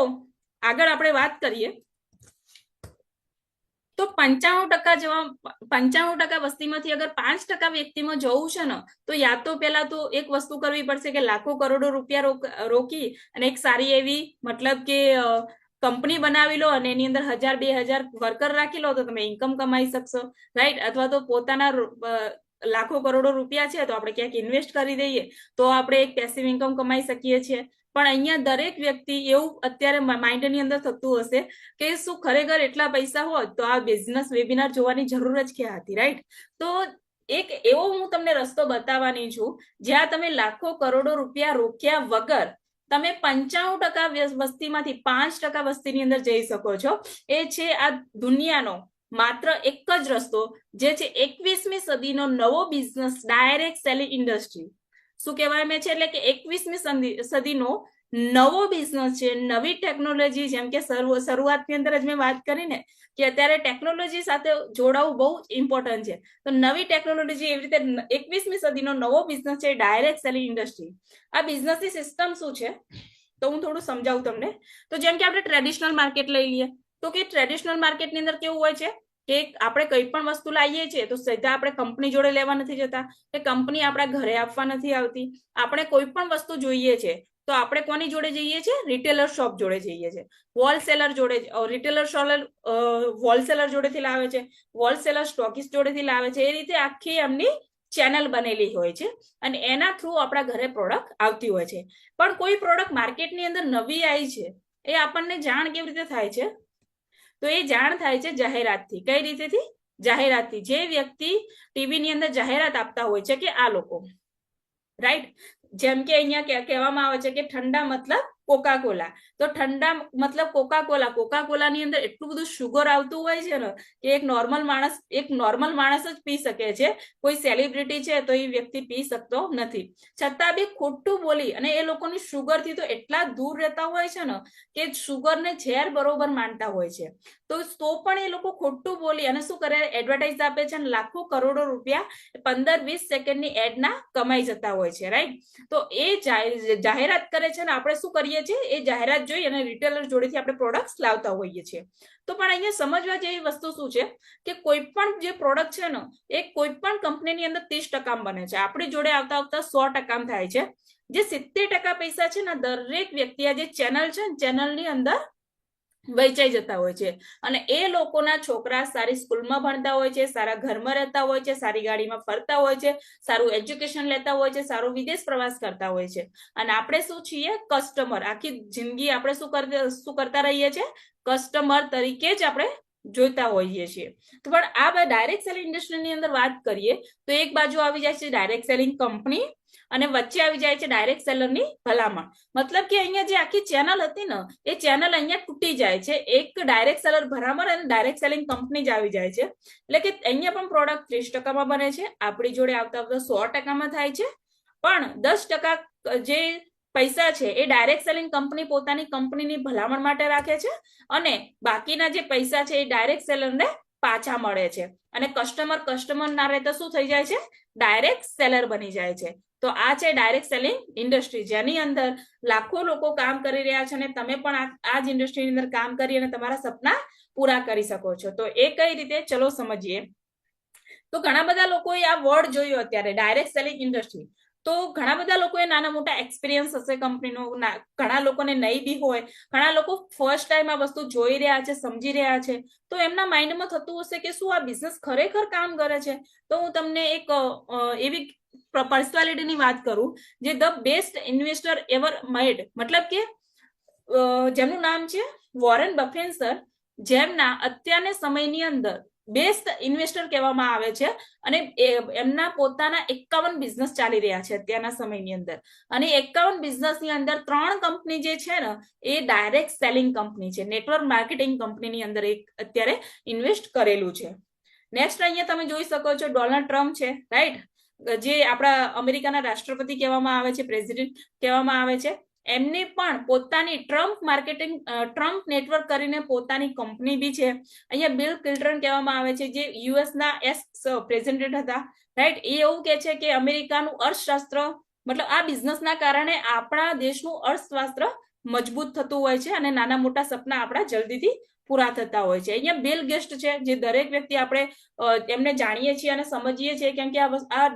આગળ આપણે વાત કરીએ તો 95% જેવા 95% વસ્તીમાંથી અગર 5% વ્યક્તિમાં જવું છે ને, તો યા તો પેલા તો એક વસ્તુ કરવી પડશે કે લાખો કરોડો રૂપિયા રોકી અને એક સારી એવી મતલબ કે કંપની બનાવી લો, અને એની અંદર 1000-2000 વર્કર રાખી લો, તો તમે ઇન્કમ કમાઈ શકશો, રાઈટ? અથવા તો પોતાના લાખો કરોડો રૂપિયા છે તો આપણે ક્યાંક ઇન્વેસ્ટ કરી દઈએ તો આપણે એક પેસિવ ઇન્કમ કમાઈ શકીએ છીએ. પણ અહીંયા દરેક વ્યક્તિ એવું અત્યારે માઇન્ડની અંદર થતું હશે કે શું ખરેખર એટલા પૈસા હોત તો આ બિઝનેસ વેબિનાર જોવાની જરૂર જ ક્યાં હતી, રાઈટ? તો એક એવો હું તમને રસ્તો બતાવવાની છું જ્યાં તમે લાખો કરોડો રૂપિયા રોક્યા વગર તમે 95% વસ્તીમાંથી 5% વસ્તીની અંદર જઈ શકો છો. એ છે આ દુનિયાનો માત્ર એક જ રસ્તો, જે છે 21મી સદીનો નવો બિઝનેસ, ડાયરેક્ટ સેલિંગ ઇન્ડસ્ટ્રી. શું કહેવાય મેં છે? એટલે કે 21મી સદીનો નવો બિઝનેસ છે, નવી ટેકનોલોજી. જેમ કે શરૂઆતની અંદર જ મેં વાત કરી ને કે અત્યારે ટેકનોલોજી સાથે જોડાવું બહુ ઇમ્પોર્ટન્ટ છે. તો નવી ટેકનોલોજી, એવી રીતે 21મી સદીનો નવો બિઝનેસ છે ડાયરેક્ટ સેલિંગ ઇન્ડસ્ટ્રી. આ બિઝનેસની સિસ્ટમ શું છે તો હું થોડું સમજાવું તમને. તો જેમ કે આપણે ટ્રેડિશનલ માર્કેટ લઈ લઈએ, તો કે ટ્રેડિશનલ માર્કેટની અંદર કેવું હોય છે કે આપણે કઈ પણ વસ્તુ લાવીએ છીએ તો સીધા આપણે કંપની જોડે લેવા નથી જતા, કે કંપની આપણા ઘરે આપવા નથી આવતી. આપણે કોઈ પણ વસ્તુ જોઈએ છે તો આપણે કોની જોડે જઈએ છીએ? રિટેલર શોપ જોડે જઈએ છીએ, હોલસેલર જોડે. રિટેલર હોલસેલર જોડેથી લાવે છે, હોલસેલર સ્ટોકિસ્ટ જોડેથી લાવે છે. એ રીતે આખી એમની ચેનલ બનેલી હોય છે અને એના થ્રુ આપણા ઘરે પ્રોડક્ટ આવતી હોય છે. પણ કોઈ પ્રોડક્ટ માર્કેટની અંદર નવી આવી છે, એ આપણને જાણ કેવી રીતે થાય છે? તો એ જાણ થાય છે જાહેરાતથી. કઈ રીતેથી? જાહેરાતથી. જે વ્યક્તિ ટીવીની અંદર જાહેરાત આપતા હોય છે કે આ લોકો, રાઈટ? જેમ કે અહીંયા કહેવામાં આવે છે કે ઠંડા મતલબ કોકા કોલા. તો ઠંડા મતલબ કોકા કોલા. કોકા કોલાની અંદર એટલું બધું શુગર આવતું હોય છે ને કે એક નોર્મલ માણસ જ પી શકે છે. કોઈ સેલિબ્રિટી છે તો એ વ્યક્તિ પી શકતો નથી. છતાં બી ખોટું બોલી અને એ લોકોની શુગરથી તો એટલા દૂર રહેતા હોય છે ને કે શુગરને ઝેર બરોબર માનતા હોય છે. તો પણ એ લોકો ખોટું બોલી અને શું કરે? એડવર્ટાઇઝ આપે છે અને લાખો કરોડો રૂપિયા 15-20 સેકન્ડની એડના કમાઈ જતા હોય છે, રાઈટ? તો એ જાહેરાત કરે છે ને આપણે શું કરીએ છીએ? એ જાહેરાત જોઈ અને રિટેલર જોડેથી આપણે પ્રોડક્ટ્સ લાવતા હોઈએ છીએ. તો પણ અહીંયા સમજવા જેવી વસ્તુ શું છે કે કોઈ પણ જે પ્રોડક્ટ છે ને, એ કોઈ પણ કંપનીની અંદર 30% બને છે, આપણી જોડે આવતા 100% થાય છે. જે 70% પૈસા છે ને, દરેક વ્યક્તિ આ જે ચેનલ છે ને, ચેનલની અંદર વેચાઈ જતા હોય છે. અને એ લોકોના છોકરા સારી સ્કૂલમાં ભણતા હોય છે, સારા ઘરમાં રહેતા હોય છે, સારી ગાડીમાં ફરતા હોય છે, સારું એજ્યુકેશન લેતા હોય છે, સારો વિદેશ પ્રવાસ કરતા હોય છે. અને આપણે શું છીએ? કસ્ટમર. આખી જિંદગી આપણે શું કરતા રહીએ છીએ? કસ્ટમર તરીકે જ આપણે જોઈતા હોઈએ છીએ. તો પણ આ ડાયરેક્ટ સેલિંગ ઇન્ડસ્ટ્રીની અંદર વાત કરીએ તો એક બાજુ આવી જાય છે ડાયરેક્ટ સેલિંગ કંપની અને વચ્ચે આવી જાય છે ડાયરેક્ટ સેલરની ભલામણ. મતલબ કે અહીંયા જે આખી ચેનલ હતી ને, એ ચેનલ અહીંયા તૂટી જાય છે. એક ડાયરેક્ટ સેલર ભલામણ અને ડાયરેક્ટ સેલિંગ કંપની જ આવી જાય છે. એટલે કે અહીંયા પણ પ્રોડક્ટ 30%માં બને છે, આપણી જોડે આવતા 100%માં થાય છે. પણ 10% જે પૈસા છે એ ડાયરેક્ટ સેલિંગ કંપની પોતાની કંપનીની ભલામણ માટે રાખે છે અને બાકીના જે પૈસા છે એ ડાયરેક્ટ સેલરને પાછા મળે છે અને કસ્ટમર ના રહેતા શું થઈ જાય છે, ડાયરેક્ટ સેલર બની જાય છે. તો આ છે ડાયરેક્ટ સેલિંગ ઇન્ડસ્ટ્રી, જેની અંદર લાખો લોકો કામ કરી રહ્યા છે અને તમે પણ આ જ ઇન્ડસ્ટ્રીની અંદર કામ કરી અને તમારા સપના પૂરા કરી શકો છો. તો એ કઈ રીતે, ચલો સમજીએ. તો ઘણા બધા લોકોએ આ વર્ડ જોયો અત્યારે, ડાયરેક્ટ સેલિંગ ઇન્ડસ્ટ્રી. તો ઘણા બધા લોકોએ નાના મોટા એક્સપિરિયન્સ હશે કંપનીનો, ઘણા લોકોને નહીં બી હોય, ઘણા લોકો ફર્સ્ટ ટાઈમ આ વસ્તુ જોઈ રહ્યા છે, સમજી રહ્યા છે. તો એમના માઇન્ડમાં થતું હશે કે શું આ બિઝનેસ ખરેખર કામ કરે છે. તો હું તમને એક એવી પર્સનાલિટીની વાત કરું જે ધ બેસ્ટ ઇન્વેસ્ટર એવર મેડ, મતલબ કે જેમનું નામ છે વોરેન બફેટ સર, જેમના અત્યારના સમયની અંદર બેસ્ટ ઇન્વેસ્ટર કહેવામાં આવે છે અને એમના પોતાના 51 બિઝનેસ ચાલી રહ્યા છે અત્યારના સમયની અંદર. અને 51 બિઝનેસની અંદર 3 કંપની જે છે ને એ ડાયરેક્ટ સેલિંગ કંપની છે, નેટવર્ક માર્કેટિંગ કંપનીની અંદર અત્યારે ઇન્વેસ્ટ કરેલું છે. નેક્સ્ટ અહીંયા તમે જોઈ શકો છો ડોનાલ્ડ ટ્રમ્પ છે, રાઈટ, જે આપણા અમેરિકાના રાષ્ટ્રપતિ કહેવામાં આવે છે, પ્રેસિડેન્ટ કહેવામાં આવે છે. એમને પણ પોતાની ટ્રમ્પ નેટવર્ક કરીને પોતાની કંપની બી છે. અહીંયા બિલ ક્લિન્ટન કહેવામાં આવે છે, જે યુએસના એક્સ પ્રેસિડેન્ટ હતા, રાઈટ. એ એવું કે છે કે અમેરિકાનું અર્થશાસ્ત્ર, મતલબ આ બિઝનેસના કારણે આપણા દેશનું અર્થશાસ્ત્ર મજબૂત થતું હોય છે અને નાના મોટા સપના આપણા જલ્દીથી પૂરા થતા હોય છે. અહીંયા બિલ ગેટ્સ છે, જે દરેક વ્યક્તિ આપણે એમને જાણીએ છીએ અને સમજીએ છીએ, કેમ કે આ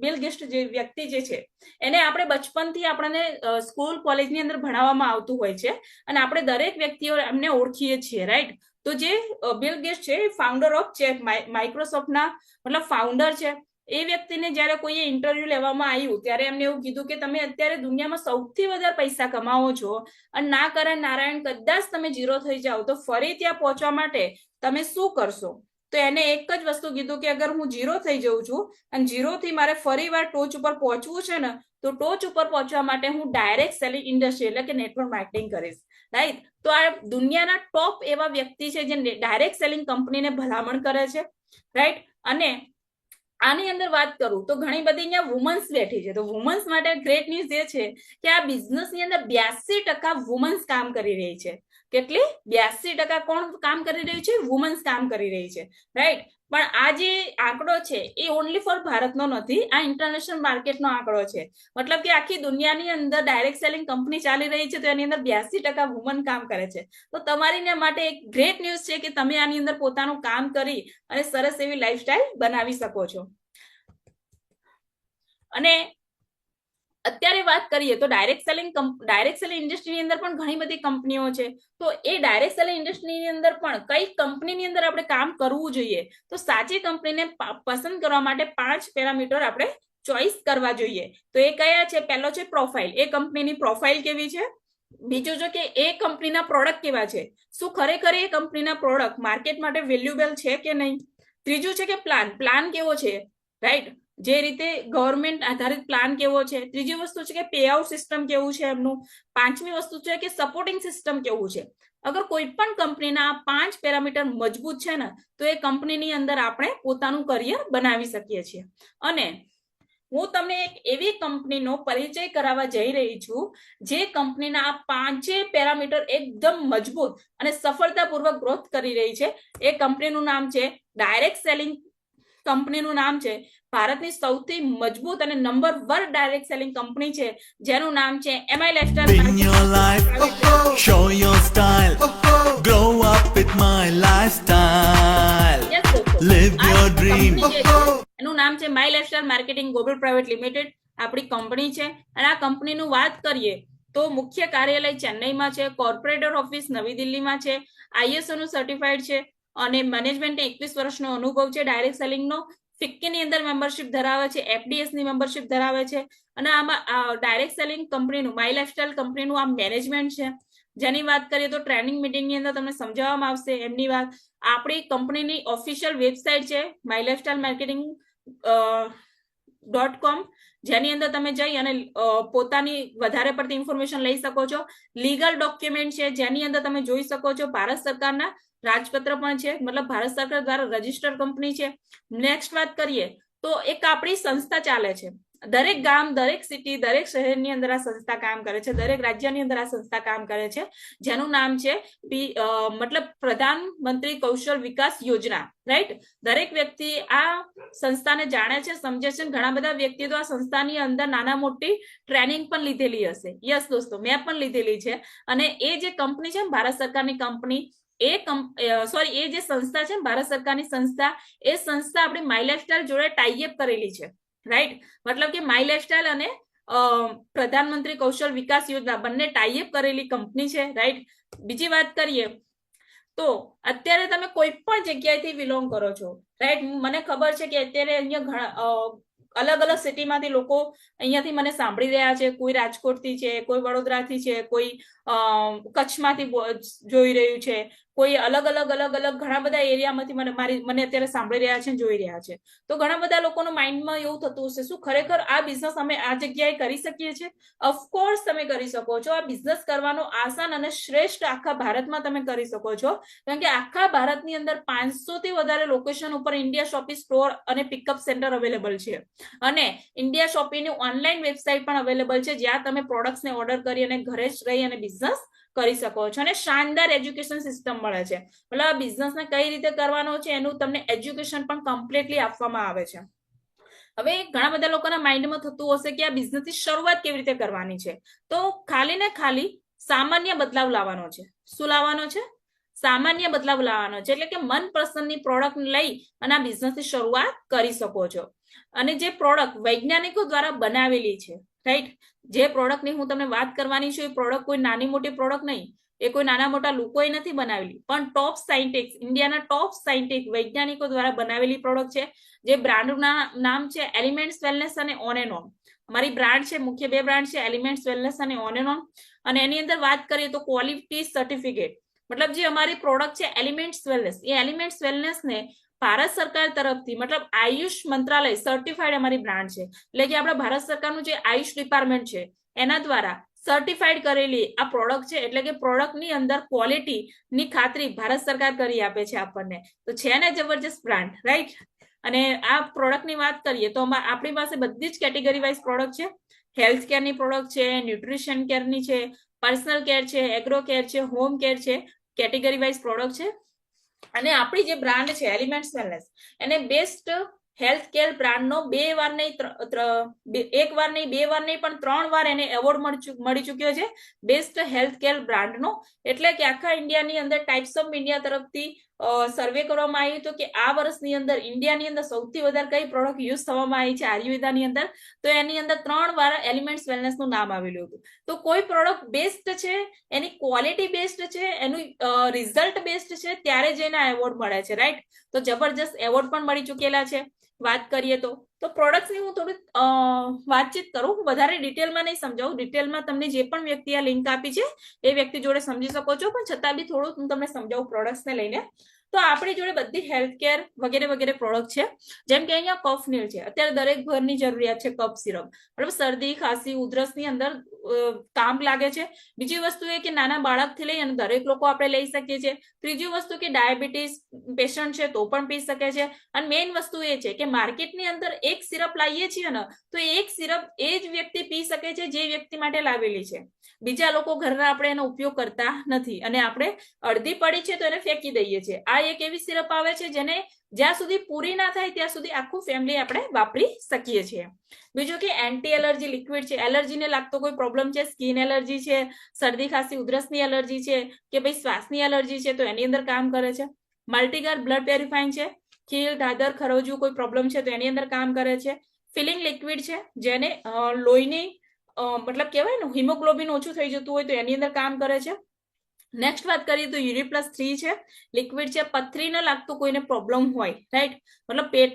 બિલ ગેટ્સ જે વ્યક્તિ જે છે એને આપણે બચપનથી આપણને સ્કૂલ કોલેજની અંદર ભણાવવામાં આવતું હોય છે અને આપણે દરેક વ્યક્તિઓ એમને ઓળખીએ છીએ, રાઈટ. તો જે બિલ ગેટ્સ છે ફાઉન્ડર ઓફ ચેક, માઇક્રોસોફ્ટના મતલબ ફાઉન્ડર છે. એ વ્યક્તિને જ્યારે કોઈએ ઇન્ટરવ્યુ લેવામાં આવ્યું ત્યારે એમને એવું કીધું કે તમે અત્યારે દુનિયામાં સૌથી વધારે પૈસા કમાવો છો અને ના કરે નારાયણ કદાચ તમે ઝીરો થઈ જાઓ તો ફરી ત્યાં પહોંચવા માટે તમે શું કરશો. તો એને એક જ વસ્તુ કીધું કે અગર હું ઝીરો થઈ જઉં છું અને ઝીરોથી મારે ફરી વાર ટોચ ઉપર પહોંચવું છે ને, તો ટોચ ઉપર પહોંચવા માટે હું ડાયરેક્ટ સેલિંગ ઇન્ડસ્ટ્રી એટલે કે નેટવર્ક માર્કેટિંગ કરીશ, રાઈટ. તો આ દુનિયાના ટોપ એવા વ્યક્તિ છે જે ડાયરેક્ટ સેલિંગ કંપનીને ભલામણ કરે છે, રાઈટ. અને આની અંદર વાત કરું તો ઘણી બધી અહીંયા વુમન્સ બેઠી છે. તો વુમન્સ માટે ગ્રેટ ન્યૂઝ એ છે કે આ બિઝનેસની અંદર 82% વુમન્સ કામ કરી રહી છે. કેટલી? 82% કોણ કામ કરી રહ્યું છે? વુમન્સ કામ કરી રહી છે, રાઈટ. પણ આ જે આંકડો છે એ ઓનલી ફોર ભારતનો નથી, આ ઇન્ટરનેશનલ માર્કેટનો આંકડો છે. મતલબ કે આખી દુનિયાની અંદર ડાયરેક્ટ સેલિંગ કંપની ચાલી રહી છે તો એની અંદર 82% વુમન કામ કરે છે. તો તમારી માટે એક ગ્રેટ ન્યૂઝ છે કે તમે આની અંદર પોતાનું કામ કરી અને સરસ એવી લાઈફસ્ટાઈલ બનાવી શકો છો. અને અત્યારે વાત કરીએ તો ડાયરેક્ટ સેલિંગ ઇન્ડસ્ટ્રીની અંદર પણ ઘણી બધી કંપનીઓ છે. તો એ ડાયરેક્ટ સેલિંગ ઇન્ડસ્ટ્રીની અંદર પણ કઈ કંપનીની અંદર આપણે કામ કરવું જોઈએ, તો સાચી કંપનીને પસંદ કરવા માટે 5 પેરામીટર આપણે ચોઈસ કરવા જોઈએ. તો એ કયા છે? પહેલો છે પ્રોફાઇલ, એ કંપનીની પ્રોફાઇલ કેવી છે. બીજું છે કે એ કંપનીના પ્રોડક્ટ કેવા છે, શું ખરેખર એ કંપનીના પ્રોડક્ટ માર્કેટ માટે વેલ્યુએબલ છે કે નહીં. ત્રીજું છે કે પ્લાન કેવો છે, રાઈટ, જે રીતે ગવર્મેન્ટ આધારિત પ્લાન કેવો છે. ત્રીજી વસ્તુ છે કે પે આઉટ સિસ્ટમ કેવું છે એમનું. પાંચમી વસ્તુ છે કે સપોર્ટિંગ સિસ્ટમ કેવું છે. અગર કોઈ પણ કંપનીના 5 પેરામીટર મજબૂત છે ને તો એ કંપનીની અંદર આપણે પોતાનું કરિયર બનાવી શકીએ છીએ. અને હું તમને એક એવી કંપનીનો પરિચય કરાવવા જઈ રહી છું જે કંપનીના આ 5 પેરામીટર એકદમ મજબૂત અને સફળતાપૂર્વક ગ્રોથ કરી રહી છે. એ કંપનીનું નામ છે ડાયરેક્ટ સેલિંગ. કંપનીનું નામ છે ભારતની સૌથી મજબૂત અને નંબર 1 ડાયરેક્ટ સેલિંગ કંપની છે, જેનું નામ છે MI lifestyle. Show your style. Grow up with my lifestyle. Live your dream. એનું નામ છે my lifestyle marketing global private limited. આપણી કંપની છે અને આ કંપનીનું વાત કરીએ તો મુખ્ય કાર્યાલય ચેન્નઈમાં છે, કોર્પોરેટર ઓફિસ નવી દિલ્હીમાં છે, ISO નું સર્ટિફાઈડ છે અને મેનેજમેન્ટને 21 વર્ષનો અનુભવ છે ડાયરેક્ટ સેલિંગનો. ફિક્કીની અંદર મેમ્બરશિપ ધરાવે છે, FDS ની મેમ્બરશિપ ધરાવે છે. અને આમાં ડાયરેક્ટ સેલિંગ કંપનીનું માય લાઇફસ્ટાઇલ કંપનીનું આ મેનેજમેન્ટ છે, જેની વાત કરીએ તો ટ્રેનિંગ મીટિંગની અંદર તમને સમજાવવામાં આવશે એમની વાત. આપણી કંપનીની ઓફિશિયલ વેબસાઇટ છે માય લાઇફસ્ટાઇલ માર્કેટિંગ .com, જેની અંદર તમે જઈ અને પોતાની વધારે પડતી ઇન્ફોર્મેશન લઈ શકો છો. લીગલ ડોક્યુમેન્ટ છે જેની અંદર તમે જોઈ શકો છો ભારત સરકારના રાજપત્ર પણ છે, મતલબ ભારત સરકાર દ્વારા રજીસ્ટર્ડ કંપની છે. નેક્સ્ટ વાત કરીએ તો એક આપણી સંસ્થા ચાલે છે દરેક ગામ, દરેક સિટી, દરેક શહેરની અંદર આ સંસ્થા કામ કરે છે, દરેક રાજ્યની અંદર આ સંસ્થા કામ કરે છે, જેનું નામ છે મતલબ પ્રધાનમંત્રી કૌશલ વિકાસ યોજના, રાઈટ. દરેક વ્યક્તિ આ સંસ્થાને જાણે છે, સમજે છે. ઘણા બધા વ્યક્તિઓ તો આ સંસ્થાની અંદર નાના મોટી ટ્રેનિંગ પણ લીધેલી હશે. યસ દોસ્તો, મેં પણ લીધેલી છે. અને એ જે કંપની છે, ભારત સરકારની કંપની, એ જે સંસ્થા છે, ભારત સરકારની સંસ્થા, એ સંસ્થા આપણી માય લાઈફસ્ટાઈલ જોડે ટાઈઅપ કરેલી છે, રાઈટ. મતલબ કે માય લાઈફસ્ટાઈલ અને પ્રધાનમંત્રી કૌશલ વિકાસ યોજના બંને ટાઈઅપ કરેલી કંપની છે, રાઈટ. બીજી વાત કરીએ તો અત્યારે તમે કોઈ પણ જગ્યાએથી બિલોંગ કરો છો, રાઈટ. મને ખબર છે કે અત્યારે અહીંયા અલગ અલગ સિટીમાંથી લોકો અહીંયાથી મને સાંભળી રહ્યા છે. કોઈ રાજકોટથી છે, કોઈ વડોદરાથી છે, કોઈ કચ્છમાંથી જોઈ રહ્યું છે, કોઈ અલગ અલગ ઘણા બધા એરિયામાંથી મને અત્યારે સાંભળી રહ્યા છે, જોઈ રહ્યા છે. તો ઘણા બધા લોકોનું માઇન્ડમાં એવું થતું હશે, શું ખરેખર આ બિઝનેસ અમે આ જગ્યાએ કરી શકીએ છીએ? ઓફકોર્સ તમે કરી શકો છો. આ બિઝનેસ કરવાનો આસાન અને શ્રેષ્ઠ આખા ભારતમાં તમે કરી શકો છો, કારણ કે આખા ભારતની અંદર 500 થી વધારે લોકેશન ઉપર ઇન્ડિયા શોપી સ્ટોર અને પિકઅપ સેન્ટર અવેલેબલ છે. અને ઇન્ડિયા શોપીની ઓનલાઈન વેબસાઇટ પણ અવેલેબલ છે, જ્યાં તમે પ્રોડક્ટ્સને ઓર્ડર કરી અને ઘરે જ રહી અને બિઝનેસ કરી શકો છો. અને શાનદાર એજ્યુકેશન સિસ્ટમ મળે છે. મતલબ આ બિઝનેસને કઈ રીતે કરવાનો છે એનું તમને એજ્યુકેશન પણ કમ્પ્લીટલી આપવામાં આવે છે. હવે ઘણા બધા લોકોના માઇન્ડમાં થતું હશે કે આ બિઝનેસની શરૂઆત કેવી રીતે કરવાની છે. તો ખાલી ને ખાલી સામાન્ય બદલાવ લાવવાનો છે. શું લાવવાનો છે? સામાન્ય બદલાવ લાવવાનો છે. એટલે કે મનપસંદની પ્રોડક્ટ લઈ અને આ બિઝનેસની શરૂઆત કરી શકો છો. અને જે પ્રોડક્ટ વૈજ્ઞાનિકો દ્વારા બનાવેલી છે, રાઈટ. જે પ્રોડક્ટની હું તમને વાત કરવાની છું, એ પ્રોડક્ટ કોઈ નાની મોટી પ્રોડક્ટ નહીં, એ કોઈ નાના મોટા લોકોએ નથી બનાવેલી, પણ ટોપ સાયન્ટિસ્ટ, ઇન્ડિયાના ટોપ સાયન્ટિસ્ટ વૈજ્ઞાનિકો દ્વારા બનાવેલી પ્રોડક્ટ છે. જે બ્રાન્ડનું નામ છે એલિમેન્ટ્સ વેલનેસ અને ઓન એન્ડ ઓન. અમારી બ્રાન્ડ છે, મુખ્ય બે બ્રાન્ડ છે, એલિમેન્ટ્સ વેલનેસ અને ઓન એન્ડ ઓન. અને એની અંદર વાત કરીએ તો ક્વોલિટી સર્ટિફિકેટ, મતલબ જે અમારી પ્રોડક્ટ છે એલિમેન્ટ્સ વેલનેસ, એ એલિમેન્ટ્સ વેલનેસ ને ભારત સરકાર તરફથી, મતલબ આયુષ મંત્રાલય સર્ટિફાઈડ અમારી બ્રાન્ડ છે. એટલે કે આપણા ભારત સરકારનું જે આયુષ ડિપાર્ટમેન્ટ છે એના દ્વારા સર્ટિફાઈડ કરેલી આ પ્રોડક્ટ છે. એટલે કે પ્રોડક્ટની અંદર ક્વોલિટી ની ખાતરી ભારત સરકાર કરી આપે છે આપણને. તો છે ને જબરજસ્ત બ્રાન્ડ, રાઈટ. અને આ પ્રોડક્ટની વાત કરીએ તો આપણી પાસે બધી જ કેટેગરી વાઇઝ પ્રોડક્ટ છે. હેલ્થ કેરની પ્રોડક્ટ છે, ન્યુટ્રિશન કેરની છે, પર્સનલ કેર છે, એગ્રો કેર છે, હોમ કેર છે, કેટેગરી વાઇઝ પ્રોડક્ટ છે. અને આપણી જે બ્રાન્ડ છે એલિમેન્ટ્સ વેલનેસ, એને બેસ્ટ હેલ્થ કેર બ્રાન્ડનો એક વાર નહીં, 2 વાર નહીં, પણ 3 વાર એને એવોર્ડ મળી ચુક્યો છે બેસ્ટ હેલ્થ કેર બ્રાન્ડનો. એટલે કે આખા ઇન્ડિયાની અંદર ટાઈપ્સ ઓફ ઇન્ડિયા તરફથી સર્વે કરવામાં આવ્યું હતું કે આ વર્ષની અંદર ઇન્ડિયાની અંદર સૌથી વધારે કઈ પ્રોડક્ટ યુઝ થવામાં આવી છે આયુર્વેદાની અંદર. તો એની અંદર 3 વાર એલિમેન્ટ્સ વેલનેસનું નામ આવેલું હતું. તો કોઈ પ્રોડક્ટ બેસ્ટ છે, એની ક્વોલિટી બેસ્ટ છે, એનું રિઝલ્ટ બેસ્ટ છે, ત્યારે જ એના એવોર્ડ મળે છે, રાઈટ. તો જબરજસ્ત એવોર્ડ પણ મળી ચુકેલા છે. વાત કરીએ તો પ્રોડક્ટ્સની હું થોડી વાતચીત કરું, હું વધારે ડિટેલમાં નહીં સમજાવું. ડિટેલમાં તમને જે પણ વ્યક્તિ આ લિંક આપી છે એ વ્યક્તિ જોડે સમજી શકો છો, પણ છતાં બી થોડું હું તમને સમજાવું પ્રોડક્ટ્સને લઈને. તો આપણી જોડે બધી હેલ્થ કેર વગેરે વગેરે પ્રોડક્ટ છે. જેમ કે અહીંયા કફ નીલ છે. અત્યારે દરેક ઘરની જરૂરિયાત છે કફ સિરપ, મતલબ શરદી ખાંસી ઉધરસની અંદર કામ લાગે છે. બીજી વસ્તુ એ કે નાના બાળકથી લઈ અને દરેક લોકો આપણે લઈ શકીએ છીએ. ત્રીજી વસ્તુ કે ડાયાબિટીસ પેશન્ટ છે તો પણ પી શકે છે. અને મેઇન વસ્તુ એ છે કે માર્કેટની અંદર એક સિરપ લાવીએ છીએ ને, તો એક સિરપ એ જ વ્યક્તિ પી શકે છે જે વ્યક્તિ માટે લાવેલી છે. બીજા લોકો ઘરના આપણે એનો ઉપયોગ કરતા નથી અને આપણે અડધી પડી છે તો એને ફેંકી દઈએ છીએ. આ એક એવી સિરપ આવે છે જેને જ્યાં સુધી પૂરી ના થાય ત્યાં સુધી આખું ફેમિલી આપણે વાપરી શકીએ છીએ. બીજું કે એન્ટી એલર્જી લિક્વિડ છે. એલર્જીને લાગતો કોઈ પ્રોબ્લેમ છે, સ્કિન એલર્જી છે, શરદી ખાંસી ઉધરસની એલર્જી છે કે ભાઈ શ્વાસની એલર્જી છે, તો એની અંદર કામ કરે છે. મલ્ટીગાર બ્લડ પ્યોરિફાઈંગ છે. ખીલ ધાધર ખરવજુ કોઈ પ્રોબ્લેમ છે તો એની અંદર કામ કરે છે. ફિલિંગ લિક્વિડ છે, જેને લોહીની મતલબ કહેવાય ને હિમોગ્લોબિન ઓછું થઈ જતું હોય તો એની અંદર કામ કરે છે. નેક્સ્ટ વાત કરીએ તો URI+3 છે, લિક્વિડ છે. પથરીને લાગતું કોઈને પ્રોબ્લેમ હોય, રાઈટ, મતલબ પેટ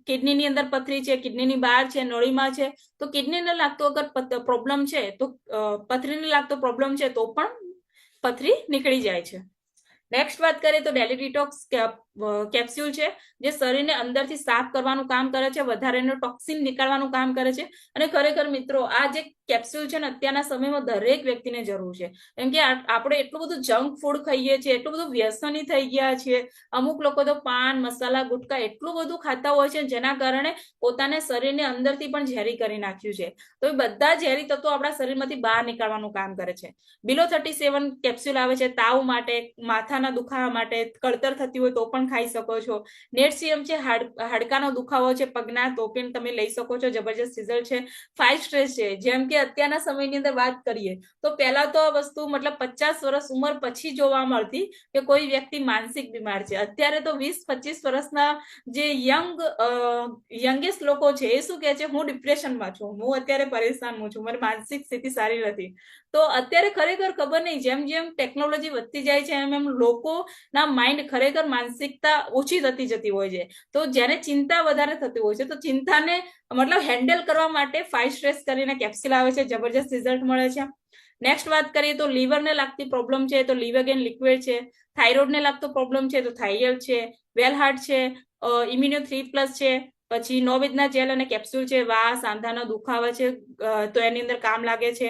કિડનીની અંદર પથરી છે, કિડનીની બહાર છે, નળીમાં છે, તો કિડનીને લાગતો અગર પ્રોબ્લેમ છે તો પથરીને લાગતો પ્રોબ્લેમ છે તો પણ પથરી નીકળી જાય છે. નેક્સ્ટ વાત કરીએ તો ડેલી ડિટોક્સ કેપ્સ્યુલ છે જે શરીરને અંદરથી સાફ કરવાનું કામ કરે છે, વધારેનું ટોક્સિન નીકાળવાનું કામ કરે છે. અને ખરેખર મિત્રો આ જે કેપ્સ્યુલ છે ને અત્યારના સમયમાં દરેક વ્યક્તિને જરૂર છે, કેમ કે આપણે એટલું બધું જંક ફૂડ ખાઈએ છીએ, એટલું બધું વ્યસની થઈ ગયા છીએ. અમુક લોકો તો પાન મસાલા ગુટકા એટલું બધું ખાતા હોય છે જેના કારણે પોતાના શરીરને અંદરથી પણ ઝેરી કરી નાખ્યું છે. તો એ બધા ઝેરી તત્વો આપણા શરીરમાંથી બહાર નીકાળવાનું કામ કરે છે. બિલો 37 કેપ્સ્યુલ આવે છે તાવ માટે, માથાના દુખાવા માટે, કળતર થતી હોય તો પણ ખાઈ શકો છો. નેટસીએમ છે હાડકાનો દુખાવો છે પગના, તો પણ તમે લઈ શકો છો, જબરજસ્ત રિઝલ્ટ છે. 5 સ્ટ્રેસ છે, જેમ કે અત્યારના સમયની અંદર વાત કરીએ તો પહેલા તો આ વસ્તુ મતલબ 50 વર્ષ ઉંમર પછી જોવા મળતી કે કોઈ વ્યક્તિ માનસિક બીમાર છે. અત્યારે તો 20-25 વર્ષના જે યંગેસ્ટ લોકો છે એ શું કહે છે, હું ડિપ્રેશનમાં છું, હું અત્યારે પરેશાન છું, મારી માનસિક સ્થિતિ સારી નથી. તો અત્યારે ખરેખર ખબર નહીં, જેમ જેમ ટેકનોલોજી વધતી જાય છે એમ એમ લોકોના માઇન્ડ ખરેખર માનસિકતા ઓછી થતી જતી હોય છે. તો જ્યારે ચિંતા વધારે થતી હોય છે તો ચિંતાને મતલબ હેન્ડલ કરવા માટે 5 સ્ટ્રેસ કરીને કેપ્સ્યુલ આવે છે, જબરજસ્ત રિઝલ્ટ મળે છે. નેક્સ્ટ વાત કરીએ તો લીવરને લાગતી પ્રોબ્લેમ છે તો લીવરગેન લિક્વિડ છે. થાઇરોઇડને લાગતો પ્રોબ્લેમ છે તો થાઇએલ છે. વેલ હાર્ટ છે, ઇમ્યુનો 3+ છે. પછી નોવેદના જેલ અને કેપ્સ્યુલ છે. વાસ સાંધાનો દુખાવા છે તો એની અંદર કામ લાગે છે.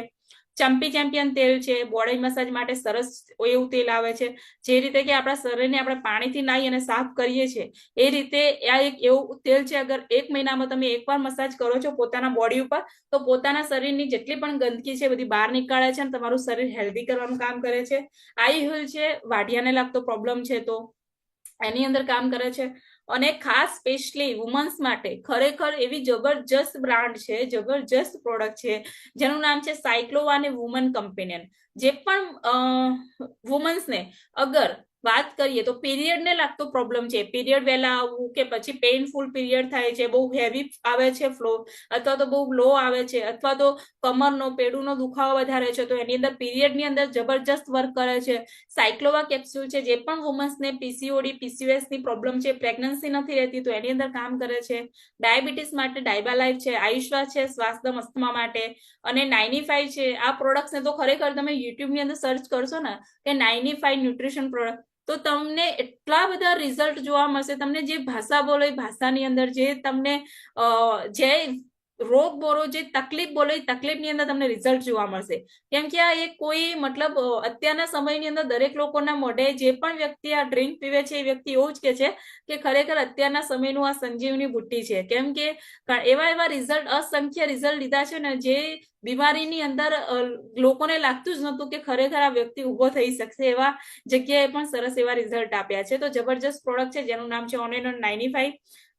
ચંપી ચેમ્પિયન તેલ છે, બોડી મસાજ માટે સરસ એવું તેલ આવે છે. જે રીતે કે આપણા શરીરને આપણે પાણીથી નાહી અને સાફ કરીએ છીએ એ રીતે આ એક એવું તેલ છે, અગર 1 મહિનામાં તમે એકવાર મસાજ કરો છો પોતાના બોડી ઉપર તો પોતાના શરીરની જેટલી પણ ગંદકી છે બધી બહાર નીકાળે છે અને તમારું શરીર હેલ્ધી કરવાનું કામ કરે છે. આઈ હુલ છે, વાઢિયાને લાગતો પ્રોબ્લેમ છે તો એની અંદર કામ કરે છે. અને ખાસ સ્પેશિયલી વુમન્સ માટે ખરેખર એવી જબરજસ્ત બ્રાન્ડ છે, જબરજસ્ત પ્રોડક્ટ છે જેનું નામ છે સાયક્લોવા અને વુમન કમ્પેનિયન. જે પણ વુમન્સને અગર વાત કરીએ તો પીરિયડને લાગતો પ્રોબ્લેમ છે, પીરિયડ વહેલા આવવું કે પછી પેઇનફુલ પીરિયડ થાય છે, બહુ હેવી આવે છે ફ્લો, અથવા તો બહુ લો આવે છે, અથવા તો કમરનો પેડુનો દુખાવો વધારે છે, તો એની અંદર પીરિયડની અંદર જબરજસ્ત વર્ક કરે છે. સાયક્લોવા કેપ્સ્યુલ છે, જે પણ વુમન્સને પીસીઓડી પીસીઓએસ ની પ્રોબ્લેમ છે, પ્રેગ્નન્સી નથી રહેતી તો એની અંદર કામ કરે છે. ડાયાબિટીસ માટે ડાયબાલાઇફ છે, આયુશ્વાસ છે શ્વાસદમ અસ્થમા માટે, અને 95 છે. આ પ્રોડક્ટ્સને તો ખરેખર તમે યુટ્યુબની અંદર સર્ચ કરશો ને કે 95 ન્યુટ્રિશન પ્રોડક્ટ તો તમને એટલા બધા રિઝલ્ટ જોવા મળશે. તમને જે ભાષા બોલો એ ભાષાની અંદર, જે તમને જે રોગ બોલો, જે તકલીફ બોલો એ તકલીફની અંદર તમને રિઝલ્ટ જોવા મળશે. કેમ કે આ એક કોઈ મતલબ અત્યારના સમયની અંદર દરેક લોકોના મોઢે જે પણ વ્યક્તિ આ ડ્રિંક પીવે છે એ વ્યક્તિ એવું જ કે છે કે ખરેખર અત્યારના સમયનું આ સંજીવની બુટ્ટી છે. કેમ કે એવા રિઝલ્ટ, અસંખ્ય રિઝલ્ટ લીધા છે ને જે બીમારીની અંદર લોકોને લાગતું જ નહોતું કે ખરેખર આ વ્યક્તિ ઉભો થઈ શકશે, એવા જગ્યાએ પણ સરસ એવા રિઝલ્ટ આપ્યા છે. તો જબરજસ્ત પ્રોડક્ટ છે જેનું નામ છે ઓન 95.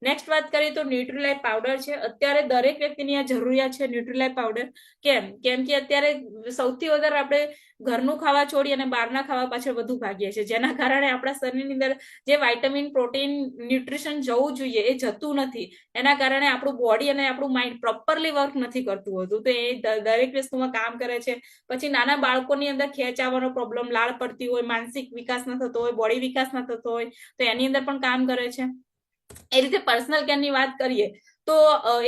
નેક્સ્ટ વાત કરીએ તો ન્યુટ્રીલાઇફ પાવડર છે. અત્યારે દરેક વ્યક્તિની આ જરૂરિયાત છે ન્યુટ્રીલાઇફ પાવડર. કેમ કે અત્યારે સૌથી વધારે આપણે ઘરનું ખાવા છોડી અને બહારના ખાવા પાછળ વધુ ભાગીએ છીએ, જેના કારણે આપણા શરીરની અંદર જે વાઇટામિન, પ્રોટીન, ન્યુટ્રિશન જવું જોઈએ એ જતું નથી. એના કારણે આપણું બોડી અને આપણું માઇન્ડ પ્રોપરલી વર્ક નથી કરતું હોતું, તો એ દરેક વસ્તુમાં કામ કરે છે. પછી નાના બાળકોની અંદર ખેંચાવાનો પ્રોબ્લેમ, લાળ પડતી હોય, માનસિક વિકાસ ન થતો હોય, બોડી વિકાસ ન થતો હોય તો એની અંદર પણ કામ કરે છે. એ રીતે પર્સનલ કેરની વાત કરીએ તો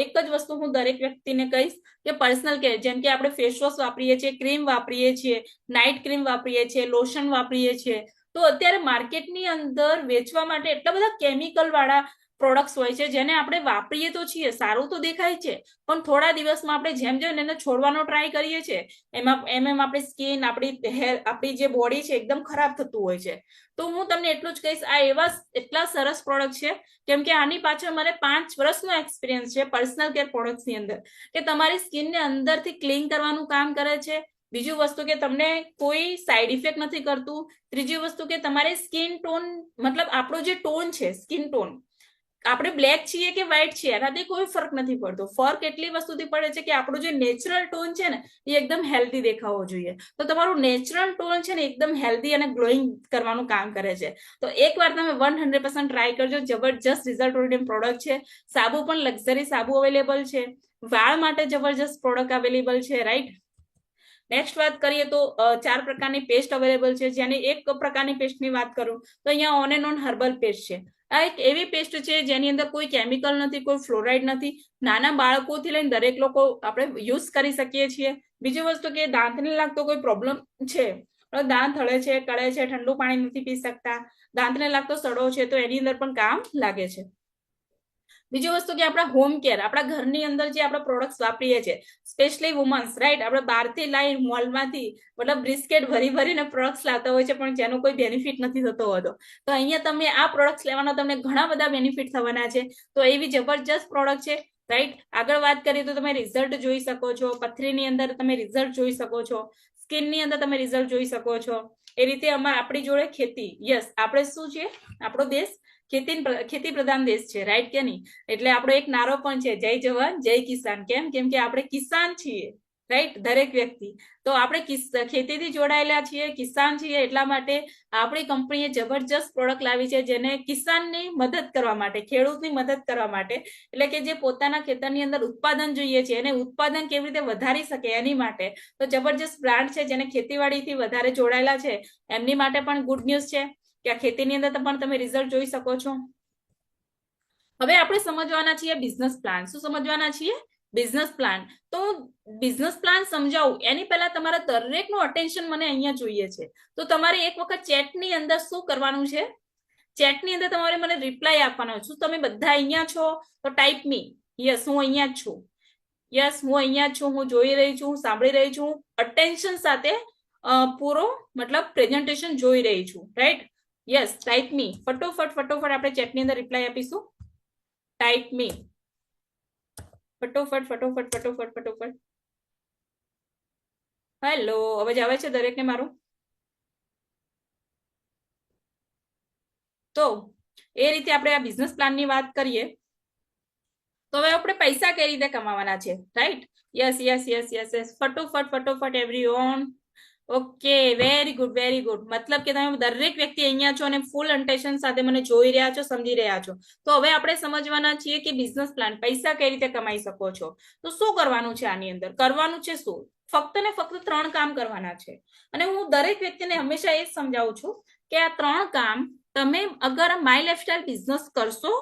એક જ વસ્તુ હું દરેક વ્યક્તિને કહીશ કે પર્સનલ કેર, જેમ કે આપણે ફેસ વોશ વાપરીએ છીએ, ક્રીમ વાપરીએ છીએ, નાઇટ ક્રીમ વાપરીએ છીએ, લોશન વાપરીએ છીએ, તો અત્યારે માર્કેટની અંદર વેચવા માટે એટલા બધા કેમિકલ વાળા પ્રોડક્ટ્સ હોય છે જેને આપણે વાપરીએ તો છીએ, સારું તો દેખાય છે, પણ થોડા દિવસમાં આપણે જેમ જેમ એને છોડવાનો ટ્રાય કરીએ છીએ એમ આપણી સ્કિન, આપણી જે બોડી છે એકદમ ખરાબ થતું હોય છે. તો હું તમને એટલું જ કહીશ, આ એટલા સરસ પ્રોડક્ટ છે કેમ કે આની પાછળ મને 5 વર્ષનો એક્સપિરિયન્સ છે પર્સનલ કેર પ્રોડક્ટ્સની અંદર, કે તમારી સ્કિનને અંદરથી ક્લીન કરવાનું કામ કરે છે. બીજું વસ્તુ કે તમને કોઈ સાઈડ ઇફેક્ટ નથી કરતું. ત્રીજી વસ્તુ કે તમારે સ્કિન ટોન, મતલબ આપણો જે ટોન છે, સ્કિન ટોન, આપણે બ્લેક છીએ કે વ્હાઈટ છીએ એનાથી કોઈ ફરક નથી પડતો. ફરક એટલી વસ્તુથી પડે છે કે આપણું જે નેચરલ ટોન છે ને એ એકદમ હેલ્ધી દેખાવો જોઈએ. તો તમારું નેચરલ ટોન છે ને એકદમ હેલ્ધી અને ગ્લોઈંગ કરવાનું કામ કરે છે. તો એકવાર તમે 100% ટ્રાય કરજો, જબરજસ્ત રિઝલ્ટ ઓરિએન્ટેડ પ્રોડક્ટ છે. સાબુ પણ લક્ઝરી સાબુ અવેલેબલ છે, વાળ માટે જબરજસ્ત પ્રોડક્ટ અવેલેબલ છે, રાઈટ. નેક્સ્ટ વાત કરીએ તો 4 પ્રકારની પેસ્ટ અવેલેબલ છે, જેની એક પ્રકારની પેસ્ટની વાત કરું તો અહીંયા on and on herbal paste છે. આ એક એવી પેસ્ટ છે જેની અંદર કોઈ કેમિકલ નથી, કોઈ ફ્લોરાઇડ નથી. નાના બાળકોથી લઈને દરેક લોકો આપણે યુઝ કરી શકીએ છીએ. બીજી વસ્તુ કે દાંતને લાગતો કોઈ પ્રોબ્લેમ છે દાંત હળે છે, કળે છે, ઠંડુ પાણી નથી પી શકતા, દાંતને લાગતો સડો છે, તો એની અંદર પણ કામ લાગે છે. બીજી વસ્તુ કે આપણા હોમ કેર, આપણા ઘરની અંદર જે આપણે પ્રોડક્ટ્સ વાપરીએ છીએ, સ્પેશિયલી વુમન્સ, રાઈટ, આપણે બહારથી લાવી મોલમાંથી મતલબ બ્રિસ્કેટ ભરી ભરીને પ્રોડક્ટ્સ લાવતા હોય છે, પણ જેનો કોઈ બેનિફિટ નથી થતો હોતો. તો અહીંયા તમે આ પ્રોડક્ટ્સ લેવાના તમને ઘણા બધા બેનિફિટ થવાના છે. તો એવી જબરજસ્ત પ્રોડક્ટ છે, રાઈટ. આગળ વાત કરીએ તો તમે રિઝલ્ટ જોઈ શકો છો, પથરીની અંદર તમે રિઝલ્ટ જોઈ શકો છો, સ્કિનની અંદર તમે રિઝલ્ટ જોઈ શકો છો. એ રીતે આપણી જોડે ખેતી, યસ, આપણે શું છે, આપણો દેશ ખેતી પ્રધાન દેશ છે, રાઈટ કે નહીં? એટલે આપણો એક નારો પણ છે, જય જવાન જય કિસાન. કેમ કે આપણે કિસાન છીએ, રાઈટ, દરેક વ્યક્તિ. તો આપણે ખેતીથી જોડાયેલા છીએ, કિસાન છીએ, એટલા માટે આપણી કંપનીએ જબરજસ્ત પ્રોડક્ટ લાવી છે, જેને કિસાનની મદદ કરવા માટે, ખેડૂતની મદદ કરવા માટે, એટલે કે જે પોતાના ખેતરની અંદર ઉત્પાદન જોઈએ છે એને ઉત્પાદન કેવી રીતે વધારી શકે એની માટે. તો જબરજસ્ત બ્રાન્ડ છે, જેને ખેતીવાડીથી વધારે જોડાયેલા છે, એમની માટે પણ ગુડ ન્યૂઝ છે કે આ ખેતીની અંદર પણ તમે રિઝલ્ટ જોઈ શકો છો. હવે આપણે સમજવાના છીએ બિઝનેસ પ્લાન. શું સમજવાના છીએ? Business plan. તો બિઝનેસ પ્લાન સમજાવું એની પહેલા તમારા દરેકનું અટેન્શન મને અહીંયા જોઈએ છે. તો તમારે એક વખત ચેટની અંદર શું કરવાનું છે? ચેટની અંદર તમારે મને રિપ્લાય આપવાનો છે. શું તમે બધા અહીંયા છો? તો ટાઈપ મી. યસ, હું અહીંયા જ છું. યસ, હું અહીંયા જ છું, હું જોઈ રહી છું, હું સાંભળી રહી છું, અટેન્શન સાથે પૂરો મતલબ પ્રેઝન્ટેશન જોઈ રહી છું, રાઈટ? યસ, ટાઈપ મી. ફટોફટ આપણે ચેટની અંદર રિપ્લાય આપીશું. ટાઈપ મી. ફટોફટ. હેલો, અવાજ આવે છે દરેકને મારો? તો એ રીતે આપણે આ બિઝનેસ પ્લાનની વાત કરીએ તો હવે આપણે પૈસા કઈ રીતે કમાવાના છે, રાઈટ? યસ. ફટોફટ એવરીવન. Okay, very good. મતલબ કે તમે દરેક વ્યક્તિ અહીંયા છો અને ફૂલ અટેન્શન સાથે મને જોઈ રહ્યા છો, સમજી રહ્યા છો. તો હવે આપણે સમજવાના છીએ કે બિઝનેસ પ્લાન, પૈસા કઈ રીતે કમાઈ શકો છો. તો શું કરવાનું છે આની અંદર? કરવાનું છે શું? ફક્ત ને ફક્ત 3 કામ કરવાના છે. અને હું દરેક વ્યક્તિને હંમેશા એ સમજાવું છું કે આ 3 કામ તમે અગર માય લાઈફસ્ટાઈલ બિઝનેસ કરશો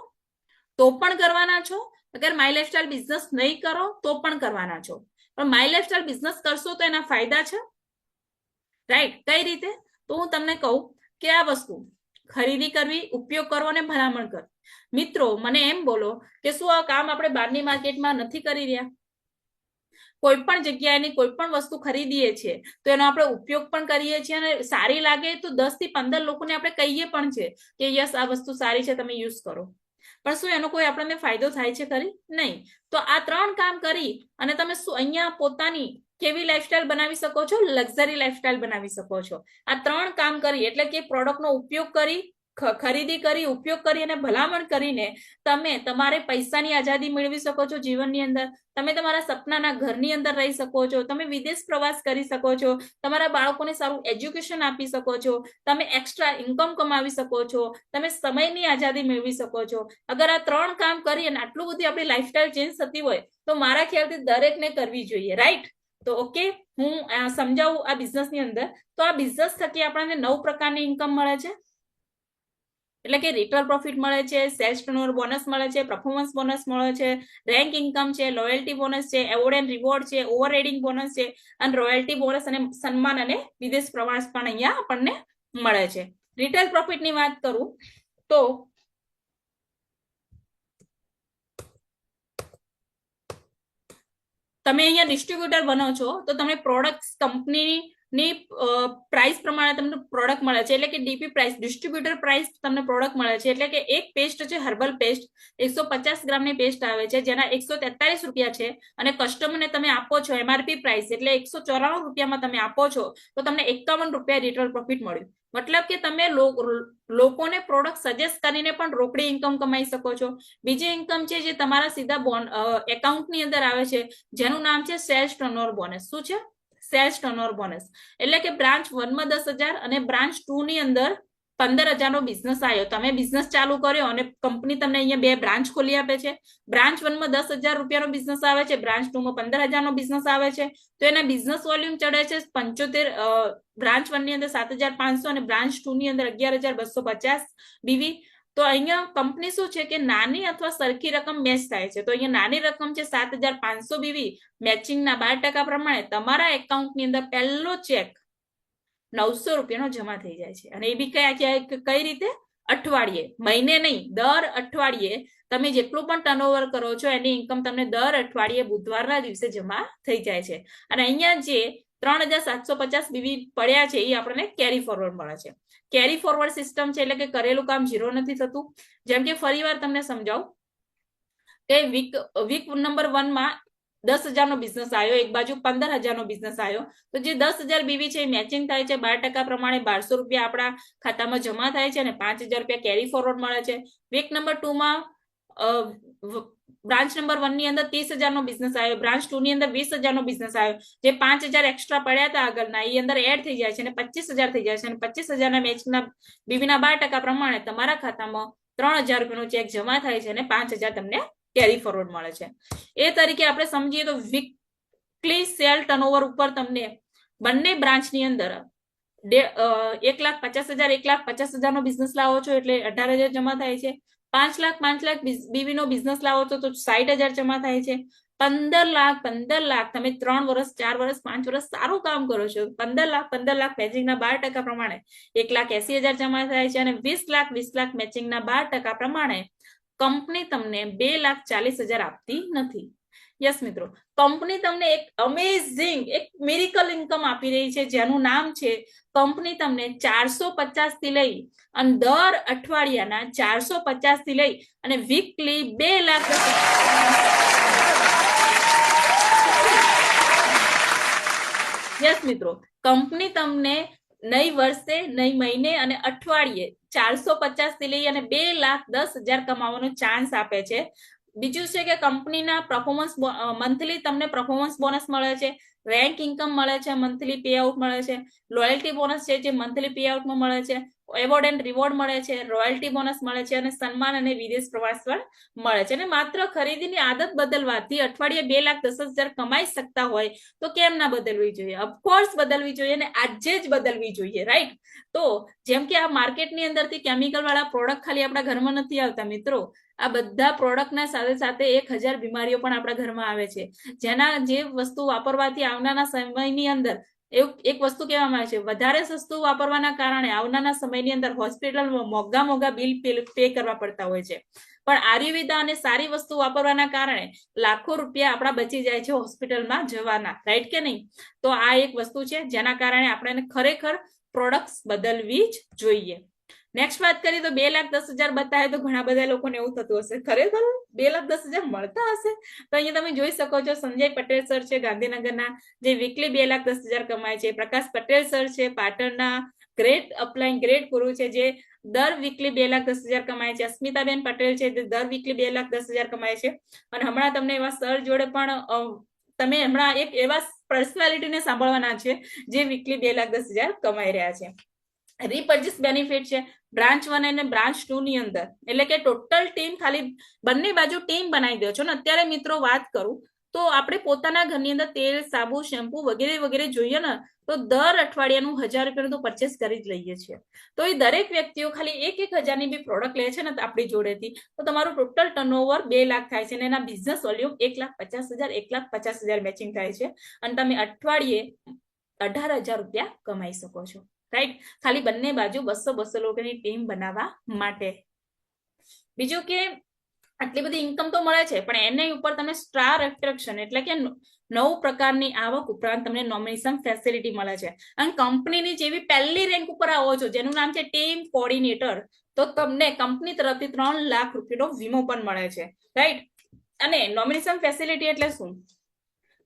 તો પણ કરવાના છો, અગર માય લાઈફસ્ટાઈલ બિઝનેસ નહીં કરો તો પણ કરવાના છો. પણ માય લાઈફસ્ટાઈલ બિઝનેસ કરશો તો એના ફાયદા છે, રાઈટ? કઈ રીતે? તો હું તમને કહું કે આ વસ્તુ ખરીદી કરવી, ઉપયોગ કરવો અને ભલામણ કરવી. મિત્રો, મને એમ બોલો કે શું આ કામ આપણે બહારની માર્કેટમાં નથી કરી રહ્યા? કોઈ પણ જગ્યાએની કોઈ પણ વસ્તુ ખરીદીએ છીએ તો એનો આપણે ઉપયોગ પણ કરીએ છીએ અને સારી લાગે તો 10 થી 15 લોકોને આપણે કહીએ પણ છે કે યસ, આ વસ્તુ સારી છે, તમે યુઝ કરો. પણ શું એનો કોઈ આપણને ફાયદો થાય છે ખરી? નહીં. તો આ 3 કામ કરી અને તમે શું અહીંયા પોતાની કેવી લાઈફસ્ટાઈલ બનાવી શકો છો? લક્ઝરી લાઈફસ્ટાઈલ બનાવી શકો છો. આ 3 કામ કરી એટલે કે પ્રોડક્ટનો ઉપયોગ કરી, ખરીદી કરી, ઉપયોગ કરી અને ભલામણ કરીને તમે તમારે પૈસાની આઝાદી મેળવી શકો છો જીવનની અંદર. તમે તમારા સપનાના ઘરની અંદર રહી શકો છો, તમે વિદેશ પ્રવાસ કરી શકો છો, તમારા બાળકોને સારું એજ્યુકેશન આપી શકો છો, તમે એક્સ્ટ્રા ઇન્કમ કમાવી શકો છો, તમે સમયની આઝાદી મેળવી શકો છો. અગર આ 3 કામ કરી અને આટલું બધી આપણી લાઈફસ્ટાઈલ ચેન્જ થતી હોય તો મારા ખ્યાલથી દરેકને કરવી જોઈએ, રાઈટ? તો ઓકે, હું સમજાવું આ બિઝનેસની અંદર. તો આ બિઝનેસ થકી આપણને 9 પ્રકારની ઇન્કમ મળે છે. એટલે કે રિટેલ પ્રોફિટ મળે છે, સેલ્સ ટર્નઓવર બોનસ મળે છે, પરફોર્મન્સ બોનસ મળે છે, રેન્ક ઇન્કમ છે, લોયલ્ટી બોનસ છે, એવોર્ડ એન્ડ રિવોર્ડ છે, ઓવરરેડિંગ બોનસ છે, અને રોયલ્ટી બોનસ અને સન્માન અને વિદેશ પ્રવાસ પણ અહીંયા આપણને મળે છે. રિટેલ પ્રોફિટની વાત કરું તો તમે અહીંયા ડિસ્ટ્રીબ્યુટર બનો છો તો તમે પ્રોડક્ટ કંપનીની પ્રાઇસ પ્રમાણે તમને પ્રોડક્ટ મળે છે, એટલે કે ડીપી પ્રાઇસ, ડિસ્ટ્રીબ્યુટર પ્રાઇસ તમને પ્રોડક્ટ મળે છે. એટલે કે એક પેસ્ટ છે, હર્બલ પેસ્ટ, 150 ગ્રામની પેસ્ટ આવે છે જેના 143 રૂપિયા છે અને કસ્ટમરને તમે આપો છો એમઆરપી પ્રાઇસ એટલે 194 રૂપિયામાં તમે આપો છો તો તમને 51 રૂપિયા રિટેલ પ્રોફિટ મળ્યું. મતલબ કે તમે લોકોને પ્રોડક્ટ સજેસ્ટ કરીને પણ રોકડી ઇન્કમ કમાઈ શકો છો. બીજી ઇન્કમ છે જે તમારા સીધા એકાઉન્ટની અંદર આવે છે જેનું નામ છે સેલ્સ ટર્નઓવર બોનસ. શું છે? Sales turnover bonus. એટલે કે બ્રાન્ચ 1 માં 10,000 અને બ્રાન્ચ 2 ની અંદર 15,000 નો બિઝનેસ આવ્યો. તમે બિઝનેસ ચાલુ કર્યો અને કંપની તમને અહીંયા 2 બ્રાન્ચ ખોલી આપે છે. બ્રાન્ચ 1 માં 10,000 રૂપિયાનો બિઝનેસ આવે છે, બ્રાન્ચ 2 માં 15,000 નો બિઝનેસ આવે છે. તો એના બિઝનેસ વોલ્યુમ ચડે છે 75, બ્રાન્ચ 1 ની અંદર 7,500 અને બ્રાન્ચ 2 ની અંદર 11,250 બીવી. તો અહીંયા કંપની શું છે કે નાની અથવા સરખી રકમ મેચ થાય છે. તો અહીંયા નાની રકમ છે 7,500 બીવી, મેચિંગના 12% પ્રમાણે તમારા એકાઉન્ટની અંદર પહેલો ચેક 900 રૂપિયાનો જમા થઈ જાય છે. અને એ બી કઈ રીતે? અઠવાડિયે, મહિને નહીં, દર અઠવાડિયે તમે જેટલું પણ ટર્નઓવર કરો છો એની ઇન્કમ તમને દર અઠવાડિયે બુધવારના દિવસે જમા થઈ જાય છે. અને અહીંયા જે 3750 બીવી પડ્યા છે એ આપણને કેરી ફોરવર્ડ મળે છે. કેરી ફોરવર્ડ સિસ્ટમ છે એટલે કે કરેલું કામ ઝીરો નથી થતું. જેમ કે ફરીવાર તમને સમજાવું કે વીક નંબર 1 માં 10,000 નો બિઝનેસ આવ્યો, એક બાજુ 15,000 નો બિઝનેસ આવ્યો, તો જે 10,000 બીવી છે એ મેચિંગ થાય છે. 12% પ્રમાણે 1200 રૂપિયા આપણા ખાતામાં જમા થાય છે અને 5,000 રૂપિયા કેરી ફોરવર્ડ મળે છે. વીક નંબર 2 માં બ્રાન્ચ નંબર 1 ની અંદર 30,000 નો બિઝનેસ આવ્યો, બ્રાન્ચ 2 ની અંદર 20,000 નો બિઝનેસ આવ્યો, જે 5,000 એક્સ્ટ્રા પડ્યા હતા આગળના એ અંદર એડ થઈ જાય છે અને 25,000 થઈ જાય છે. અને 25,000 ના મેચના બીવીના 12% પ્રમાણે તમારા ખાતામાં 3,000 રૂપિયાનો ચેક જમા થાય છે અને 5,000 તમને કેરી ફોરવર્ડ મળે છે. એ તરીકે આપણે સમજીએ તો વીકલી સેલ ટર્નઓવર ઉપર તમને બંને બ્રાન્ચની અંદર 1,50,000 1,50,000 નો બિઝનેસ લાવો છો એટલે 18,000 જમા થાય છે. 5 લાખ બીવી નો બિઝનેસ લાવો છો તો 60,000 જમા થાય છે. 15 લાખ તમે 3 વર્ષ 4 વર્ષ 5 વર્ષ સારું કામ કરો છો, 15 લાખ મેચિંગના 12% પ્રમાણે 1,80,000 જમા થાય છે. અને 20 લાખ મેચિંગના 12% પ્રમાણે કંપની તમને 2,40,000 આપતી નથી. યસ મિત્રો, કંપની તમને એક અમેઝિંગ એક મિરેકલ ઇન્કમ આપી રહી છે જેનું નામ છે કંપની તમને 450 થી લઈ અને દર અઠવાડિયાના 450 થી લઈ અને વીકલી 2 લાખ યસ મિત્રો, કંપની તમને નહીં વર્ષે નહીં મહિને અને અઠવાડિયે 450 થી લઈ અને 2,10,000 કમાવાનો ચાન્સ આપે છે. બીજું છે કે કંપનીના પરફોર્મન્સ મંથલી તમને પરફોર્મન્સ બોનસ મળે છે, રેન્ક ઇન્કમ મળે છે, મંથલી પે આઉટ મળે છે, લોયલ્ટી બોનસ છે જે મંથલી પે આઉટમાં મળે છે, એવોર્ડ એન્ડ રિવોર્ડ મળે છે, રોયલ્ટી બોનસ મળે છે અને સન્માન અને વિદેશ પ્રવાસ પણ મળે છે. અને માત્ર ખરીદીની આદત બદલવાથી અઠવાડિયે 2,10,000 કમાઈ શકતા હોય તો કેમ ના બદલવી જોઈએ? ઓફકોર્સ બદલવી જોઈએ અને આજે જ બદલવી જોઈએ, રાઈટ? તો જેમ કે આ માર્કેટની અંદરથી કેમિકલ વાળા પ્રોડક્ટ ખાલી આપણા ઘરમાં નથી આવતા મિત્રો, આ બધા પ્રોડક્ટના સાથે સાથે 1,000 બીમારીઓ પણ આપણા ઘરમાં આવે છે. જે વસ્તુ વાપરવાથી આવનારા સમયની અંદર એક વસ્તુ કહેવામાં આવે છે, વધારે સસ્તું વાપરવાના કારણે આવનારા સમયની અંદર હોસ્પિટલમાં મોંઘા બિલ પે કરવા પડતા હોય છે. પણ આયુર્વેદા અને સારી વસ્તુ વાપરવાના કારણે લાખો રૂપિયા આપણા બચી જાય છે હોસ્પિટલમાં જવાના, રાઈટ કે નહીં? તો આ એક વસ્તુ છે જેના કારણે આપણે ખરેખર પ્રોડક્ટ્સ બદલવી જ જોઈએ. નેક્સ્ટ વાત કરીએ તો 2,10,000 બતાવે તો ઘણા બધા લોકોને એવું થતું હશે, ખરેખર 2,10,000 મળતા હશે? તો અહીંયા તમે જોઈ શકો છો સંજય પટેલ સર છે ગાંધીનગરના, જે વીકલી 2,10,000 કમાય છે. પ્રકાશ પટેલ સર છે પાટણના, ગ્રેટ અપલાઈન ગ્રેટ ગુરુ છે જે દર વીકલી 2,10,000 કમાય છે. અસ્મિતાબેન પટેલ છે જે દર વીકલી 2,10,000 કમાય છે. અને હમણાં તમને એવા સર જોડે પણ તમે હમણાં એક એવા પર્સનાલિટીને સાંભળવાના છે જે વીકલી 2,10,000 કમાઈ રહ્યા છે. રીપર્ચેસ બેનિફિટ છે બ્રાન્ચ 1 અને બ્રાન્ચ 2 ની અંદર, એટલે કે ટોટલ ટીમ ખાલી બંને બાજુ ટીમ બનાવી દો છો ને. અત્યારે મિત્રો વાત કરું તો આપણે પોતાના ઘરની અંદર તેલ, સાબુ, શેમ્પુ વગેરે વગેરે જોઈએ ને તો દર અઠવાડિયાનું 1,000 રૂપિયાનું તો પરચેસ કરી જ લઈએ છીએ. તો એ દરેક વ્યક્તિઓ ખાલી 1,000 ની બી પ્રોડક્ટ લે છે ને આપણી જોડેથી તો તમારું ટોટલ ટર્નઓવર 2 લાખ થાય છે અને એના બિઝનેસ વોલ્યુમ 1,50,000 1,50,000 મેચિંગ થાય છે અને તમે અઠવાડિયે 18,000 રૂપિયા કમાઈ શકો છો, રાઈટ? ખાલી બંને બાજુ 200 લોકોની ટીમ બનાવવા માટે. બીજું કે આટલી બધી ઇન્કમ તો મળે છે પણ એના ઉપર તમને સ્ટાર એટ્રેક્શન એટલે કે 9 પ્રકારની આવક ઉપરાંત તમને નોમિનેશન ફેસિલિટી મળે છે. અને કંપનીની જેવી પહેલી રેન્ક ઉપર આવો છો જેનું નામ છે ટીમ કોઓર્ડિનેટર, તો તમને કંપની તરફથી 3 લાખ રૂપિયાનો વીમો પણ મળે છે, રાઈટ? અને નોમિનેશન ફેસિલિટી એટલે શું?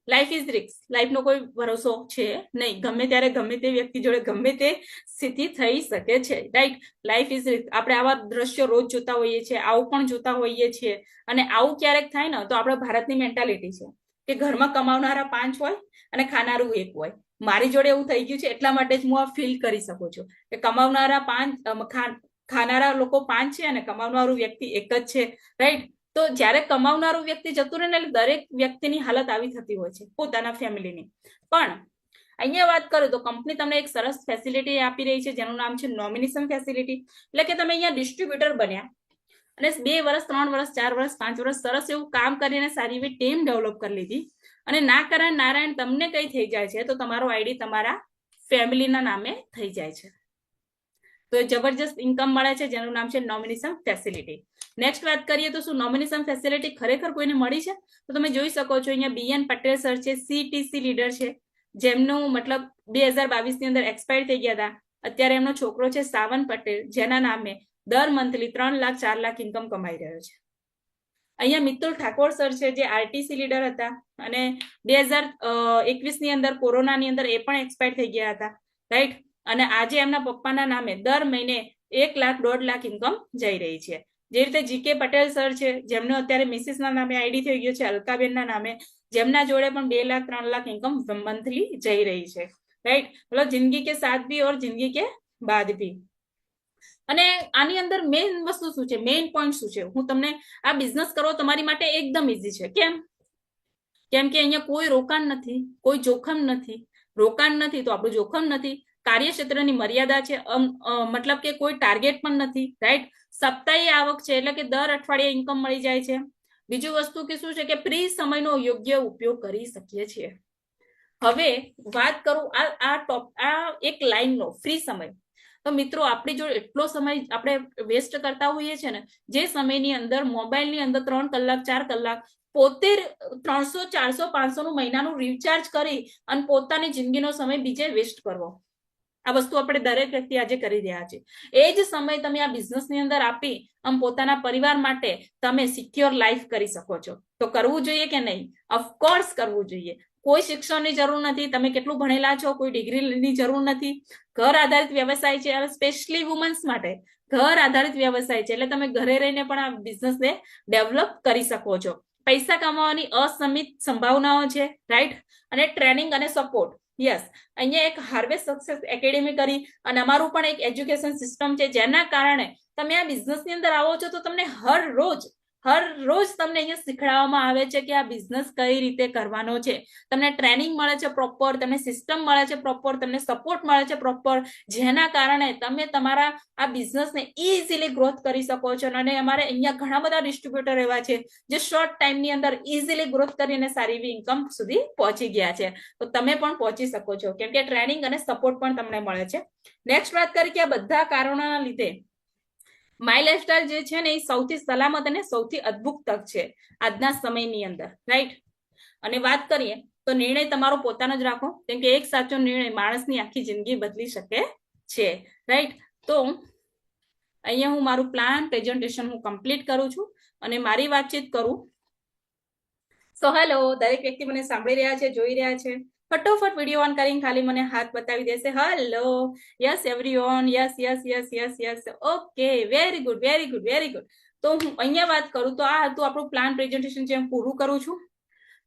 લાઈફ ઇઝ રિસ્ક, લાઈફનો કોઈ ભરોસો છે નહીં, ગમે ત્યારે ગમે તે વ્યક્તિ જોડે ગમે તે સ્થિતિ થઈ શકે છે, રાઈટ? Life is risk. આપણે આવા દ્રશ્યો રોજ જોતા હોઈએ છીએ, આવું પણ જોતા હોઈએ છીએ. અને આવું ક્યારેક થાય ને તો આપણે ભારતની મેન્ટાલિટી છે કે ઘરમાં કમાવનારા 5 હોય અને ખાનારું 1 હોય. મારી જોડે એવું થઈ ગયું છે એટલા માટે જ હું આ ફીલ કરી શકું છું કે કમાવનારા 5 ખાનારા લોકો 5 છે અને કમાવનારું વ્યક્તિ 1 જ છે, રાઈટ? તો જ્યારે કમાવનારું વ્યક્તિ જતું રહે ને એટલે દરેક વ્યક્તિની હાલત આવી થતી હોય છે પોતાના ફેમિલીની. પણ અહીંયા વાત કરું તો કંપની તમને એક સરસ ફેસિલિટી આપી રહી છે જેનું નામ છે નોમિનેશન ફેસિલિટી. એટલે કે તમે અહીંયા ડિસ્ટ્રીબ્યુટર બન્યા અને 2 વર્ષ 3 વર્ષ 4 વર્ષ 5 વર્ષ સરસ એવું કામ કરીને સારી એવી ટીમ ડેવલપ કરી લીધી અને નારાયણ તમને કઈ થઈ જાય છે તો તમારો આઈડી તમારા ફેમિલીના નામે થઈ જાય છે. તો એ જબરજસ્ત ઇન્કમ મળે છે જેનું નામ છે નોમિનેશન ફેસિલિટી. નેક્સ્ટ વાત કરીએ તો શું નોમિનેશન ફેસિલિટી ખરેખર કોઈને મળી છે? તો તમે જોઈ શકો છો અહીંયા BN પટેલ સર છે, CTC લીડર છે, જેમનું મતલબ 2022 ની અંદર એક્સપાયર થઈ ગયા હતા. અત્યારે એમનો છોકરો છે સાવન પટેલ, જેના નામે દર મંથલી 3 લાખ 4 લાખ ઇન્કમ કમાઈ રહ્યો છે. અહીંયા મિતુલ ઠાકોર સર છે, જે RTC લીડર હતા અને 2021 ની અંદર કોરોનાની અંદર એ પણ એક્સપાયર થઈ ગયા હતા, રાઈટ. અને આજે એમના પપ્પાના નામે દર મહિને 1 લાખ 1.5 લાખ ઇન્કમ જઈ રહી છે. જે રીતે GK પટેલ સર છે, જેમનો અત્યારે મિસિસના નામે આઈડી થઈ ગયો છે અલકાબેનના નામે, જેમના જોડે પણ 2 લાખ 3 લાખ ઇન્કમ મંથલી જઈ રહી છે, રાઈટ. મતલબ જિંદગી કે સાથ ભી ઓર જિંદગી કે બાદ ભી. અને આની અંદર મેઇન વસ્તુ શું છે, મેઇન પોઈન્ટ શું છે, હું તમને આ બિઝનેસ કરવો તમારી માટે એકદમ ઈઝી છે. કેમ કે અહીંયા કોઈ રોકાણ નથી, કોઈ જોખમ નથી. રોકાણ નથી તો આપણું જોખમ નથી. કાર્યક્ષેત્રની મર્યાદા છે, મતલબ કે કોઈ ટાર્ગેટ પણ નથી, રાઈટ. સપ્તાહી આવક છે, એટલે કે દર અઠવાડિયે ઇન્કમ મળી જાય છે. બીજું વસ્તુ કે શું છે કે ફ્રી સમયનો યોગ્ય ઉપયોગ કરી શકીએ છીએ. હવે વાત કરું આ એક લાઈનનો ફ્રી સમય. તો મિત્રો આપણી જોડે એટલો સમય આપણે વેસ્ટ કરતા હોઈએ છીએ ને, જે સમયની અંદર મોબાઈલની અંદર 3 કલાક 4 કલાક પોતે 300 400 500 નું મહિનાનું રિચાર્જ કરી અને પોતાની જિંદગીનો સમય બીજે વેસ્ટ કરવો. આ વસ્તુ આપણે દરેક વ્યક્તિ આજે કરી રહ્યા છે. એ જ સમય તમે આ બિઝનેસની અંદર આપી આમ પોતાના પરિવાર માટે તમે સિક્યોર લાઈફ કરી શકો છો. તો કરવું જોઈએ કે નહીં? ઓફકોર્સ કરવું જોઈએ. કોઈ શિક્ષણની જરૂર નથી, તમે કેટલું ભણેલા છો કોઈ ડિગ્રીની જરૂર નથી. ઘર આધારિત વ્યવસાય છે, સ્પેશિયલી વુમન્સ માટે ઘર આધારિત વ્યવસાય છે, એટલે તમે ઘરે રહીને પણ આ બિઝનેસને ડેવલપ કરી શકો છો. પૈસા કમાવાની અસીમિત સંભાવનાઓ છે, રાઈટ. અને ટ્રેનિંગ અને સપોર્ટ, યસ. અહીંયા એક હાર્વેસ્ટ સક્સેસ એકેડેમી કરી અને અમારું પણ એક એજ્યુકેશન સિસ્ટમ છે, જેના કારણે તમે આ બિઝનેસની અંદર આવો છો તો તમને હર રોજ તમને અહીંયા શીખડાવવામાં આવે છે કે આ બિઝનેસ કઈ રીતે કરવાનો છે. તમને ટ્રેનિંગ મળે છે પ્રોપર, તમને સિસ્ટમ મળે છે પ્રોપર, તમને સપોર્ટ મળે છે પ્રોપર, જેના કારણે તમે તમારા આ બિઝનેસને ઇઝીલી ગ્રોથ કરી શકો છો. અને અમારે અહીંયા ઘણા બધા ડિસ્ટ્રીબ્યુટર એવા છે જે શોર્ટ ટાઈમની અંદર ઇઝીલી ગ્રોથ કરીને સારી એવી ઇન્કમ સુધી પહોંચી ગયા છે. તો તમે પણ પહોંચી શકો છો, કેમ કે ટ્રેનિંગ અને સપોર્ટ પણ તમને મળે છે. નેક્સ્ટ વાત કરીએ કે આ બધા કારણોના લીધે માય લાઈફસ્ટાઈલ જે છે ને એ સૌથી સલામત અને સૌથી અદ્ભુત તક છે આજના સમયની અંદર, રાઈટ. અને વાત કરીએ તો નિર્ણય તમારો પોતાનો જ રાખો, કેમ કે એક સાચો નિર્ણય માણસની આખી જિંદગી બદલી શકે છે, રાઈટ. તો અહીંયા હું મારું પ્લાન પ્રેઝન્ટેશન હું કમ્પ્લીટ કરું છું અને મારી વાતચીત કરું. સો હેલો, દરેક વ્યક્તિ મને સાંભળી રહ્યા છે, જોઈ રહ્યા છે. ફટોફટ વિડીયો ઓન કરીને ખાલી મને હાથ બતાવી દેશે. Hello, yes everyone, yes yes yes yes yes. Okay, very good very good very good. તો હું અહીંયા વાત કરું તો આ હતું આપણું પ્લાન પ્રેઝન્ટેશન જે હું પૂરું કરું છું.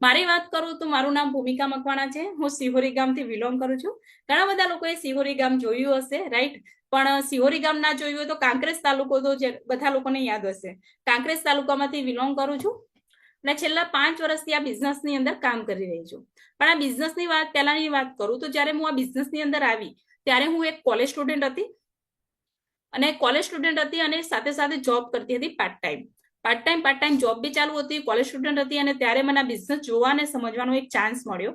મારી વાત કરું તો મારું નામ ભૂમિકા મકવાણા છે. હું સિહોરી ગામથી બિલોંગ કરું છું. ઘણા બધા લોકોએ સિહોરી ગામ જોયું હશે, રાઈટ. પણ સિહોરી ગામ ના જોયું હોય તો કાંકરેજ તાલુકો તો બધા લોકોને યાદ હશે. કાંકરેજ તાલુકામાંથી બિલોંગ કરું છું અને છેલ્લા 5 વર્ષથી આ બિઝનેસની અંદર કામ કરી રહી છું. પણ આ બિઝનેસની વાત પહેલાની વાત કરું તો જ્યારે હું આ બિઝનેસની અંદર આવી ત્યારે હું એક કોલેજ સ્ટુડન્ટ હતી અને સાથે સાથે જોબ કરતી હતી પાર્ટ ટાઈમ જોબ બી ચાલુ હતી, કોલેજ સ્ટુડન્ટ હતી. અને ત્યારે મને આ બિઝનેસ જોવા અને સમજવાનો એક ચાન્સ મળ્યો.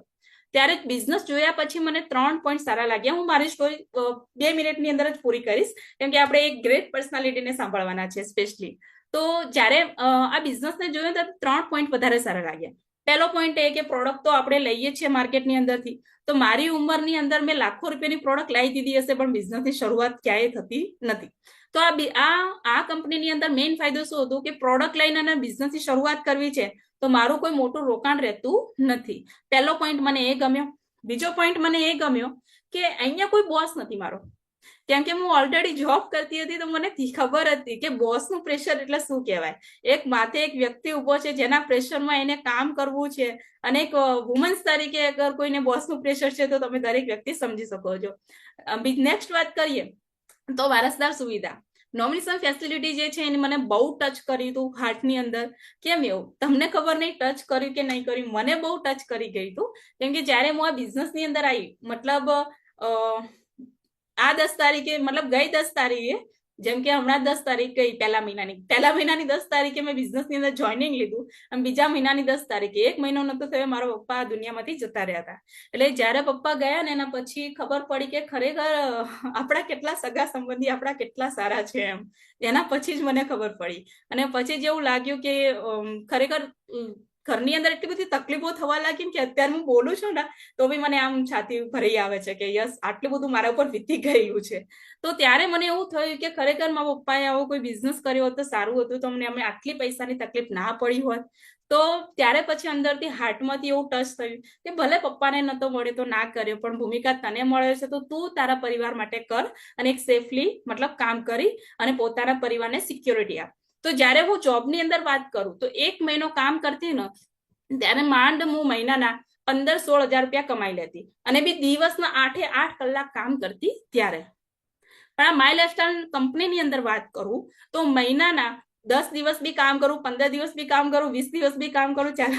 ત્યારે બિઝનેસ જોયા પછી મને 3 પોઈન્ટ સારા લાગ્યા. હું મારી સ્ટોરી 2 મિનિટની અંદર જ પૂરી કરીશ, કેમ કે આપણે એક ગ્રેટ પર્સનાલિટીને સાંભળવાના છે સ્પેશિયલી. તો જ્યારે આ બિઝનેસને જોયું તો 3 પોઈન્ટ વધારે સારા લાગ્યા. પહેલો પોઈન્ટ એ કે પ્રોડક્ટ તો આપણે લઈએ છીએ માર્કેટની અંદરથી. તો મારી ઉંમરની અંદર મેં લાખો રૂપિયાની પ્રોડક્ટ લાવી દીધી હશે, પણ બિઝનેસની શરૂઆત ક્યાંય થતી નથી. તો આ કંપનીની અંદર મેઇન ફાયદો શું હતો કે પ્રોડક્ટ લઈને અને બિઝનેસની શરૂઆત કરવી છે તો મારું કોઈ મોટું રોકાણ રહેતું નથી. પહેલો પોઈન્ટ મને એ ગમ્યો. બીજો પોઈન્ટ મને એ ગમ્યો કે અહીંયા કોઈ બોસ નથી મારો, કેમ કે હું ઓલરેડી જોબ કરતી હતી તો મને ખબર હતી કે બોસનું પ્રેશર એટલે શું કહેવાય. એક માથે એક વ્યક્તિ ઉભો છે જેના પ્રેશરમાં એને કામ કરવું છે. અને એક વુમન્સ તરીકે અગર કોઈને બોસનું પ્રેશર છે તો તમે દરેક વ્યક્તિ સમજી શકો છો. નેક્સ્ટ વાત કરીએ તો વારસદાર સુવિધા, નોમિનેશન ફેસિલિટી જે છે એને મને બહુ ટચ કર્યું હતું હાર્ટની અંદર. કેમ એવું તમને ખબર નહીં ટચ કર્યું કે નહીં કર્યું, મને બહુ ટચ કરી ગયું હતું. કેમ કે જ્યારે હું આ બિઝનેસની અંદર આવી, મતલબ આ 10 તારીખે મતલબ ગઈ 10 તારીખે જેમ કે હમણાં 10 તારીખ ગઈ પહેલા મહિનાની 10 તારીખે મેં બિઝનેસની અંદર જોઈનિંગ લીધું અને બીજા મહિનાની 10 તારીખે 1 મહિનો નતો થયો મારા પપ્પા આ દુનિયામાંથી જતા રહ્યા હતા. એટલે જ્યારે પપ્પા ગયા ને એના પછી ખબર પડી કે ખરેખર આપણા કેટલા સગા સંબંધી આપણા કેટલા સારા છે એમ. એના પછી જ મને ખબર પડી અને પછી જેવું લાગ્યું કે ખરેખર ઘરની અંદર એટલી બધી તકલીફો થવા લાગી કે અત્યારે હું બોલું છું ને તો બી મને આમ છાતી ભરી આવે છે કે યસ આટલું બધું મારા ઉપર વીતી ગયું છે. તો ત્યારે મને એવું થયું કે ખરેખર મારા પપ્પાએ આવો કોઈ બિઝનેસ કર્યો હોત તો સારું હતું, તો અમને આટલી પૈસાની તકલીફ ના પડી હોત. તો ત્યારે પછી અંદરથી હાર્ટમાંથી એવું ટચ થયું કે ભલે પપ્પાને નતો મળ્યો તો ના કર્યો, પણ ભૂમિકા તને મળ્યો છે તો તું તારા પરિવાર માટે કર અને એક સેફલી મતલબ કામ કરી અને પોતાના પરિવારને સિક્યોરિટી આપ. તો જ્યારે હું જોબની અંદર વાત કરું તો 1 મહિનો કામ કરતી ને ત્યારે માંડ હું મહિનાના 15-16 હજાર રૂપિયા કમાઈ લેતી અને બી દિવસના 8 કલાક કામ કરતી ત્યારે. પણ આ માય લાઈફસ્ટાઈલ કંપનીની અંદર વાત કરું તો મહિનાના 10 દિવસ બી કામ કરું, 15 દિવસ બી કામ કરું, 20 દિવસ બી કામ કરું, ચાલે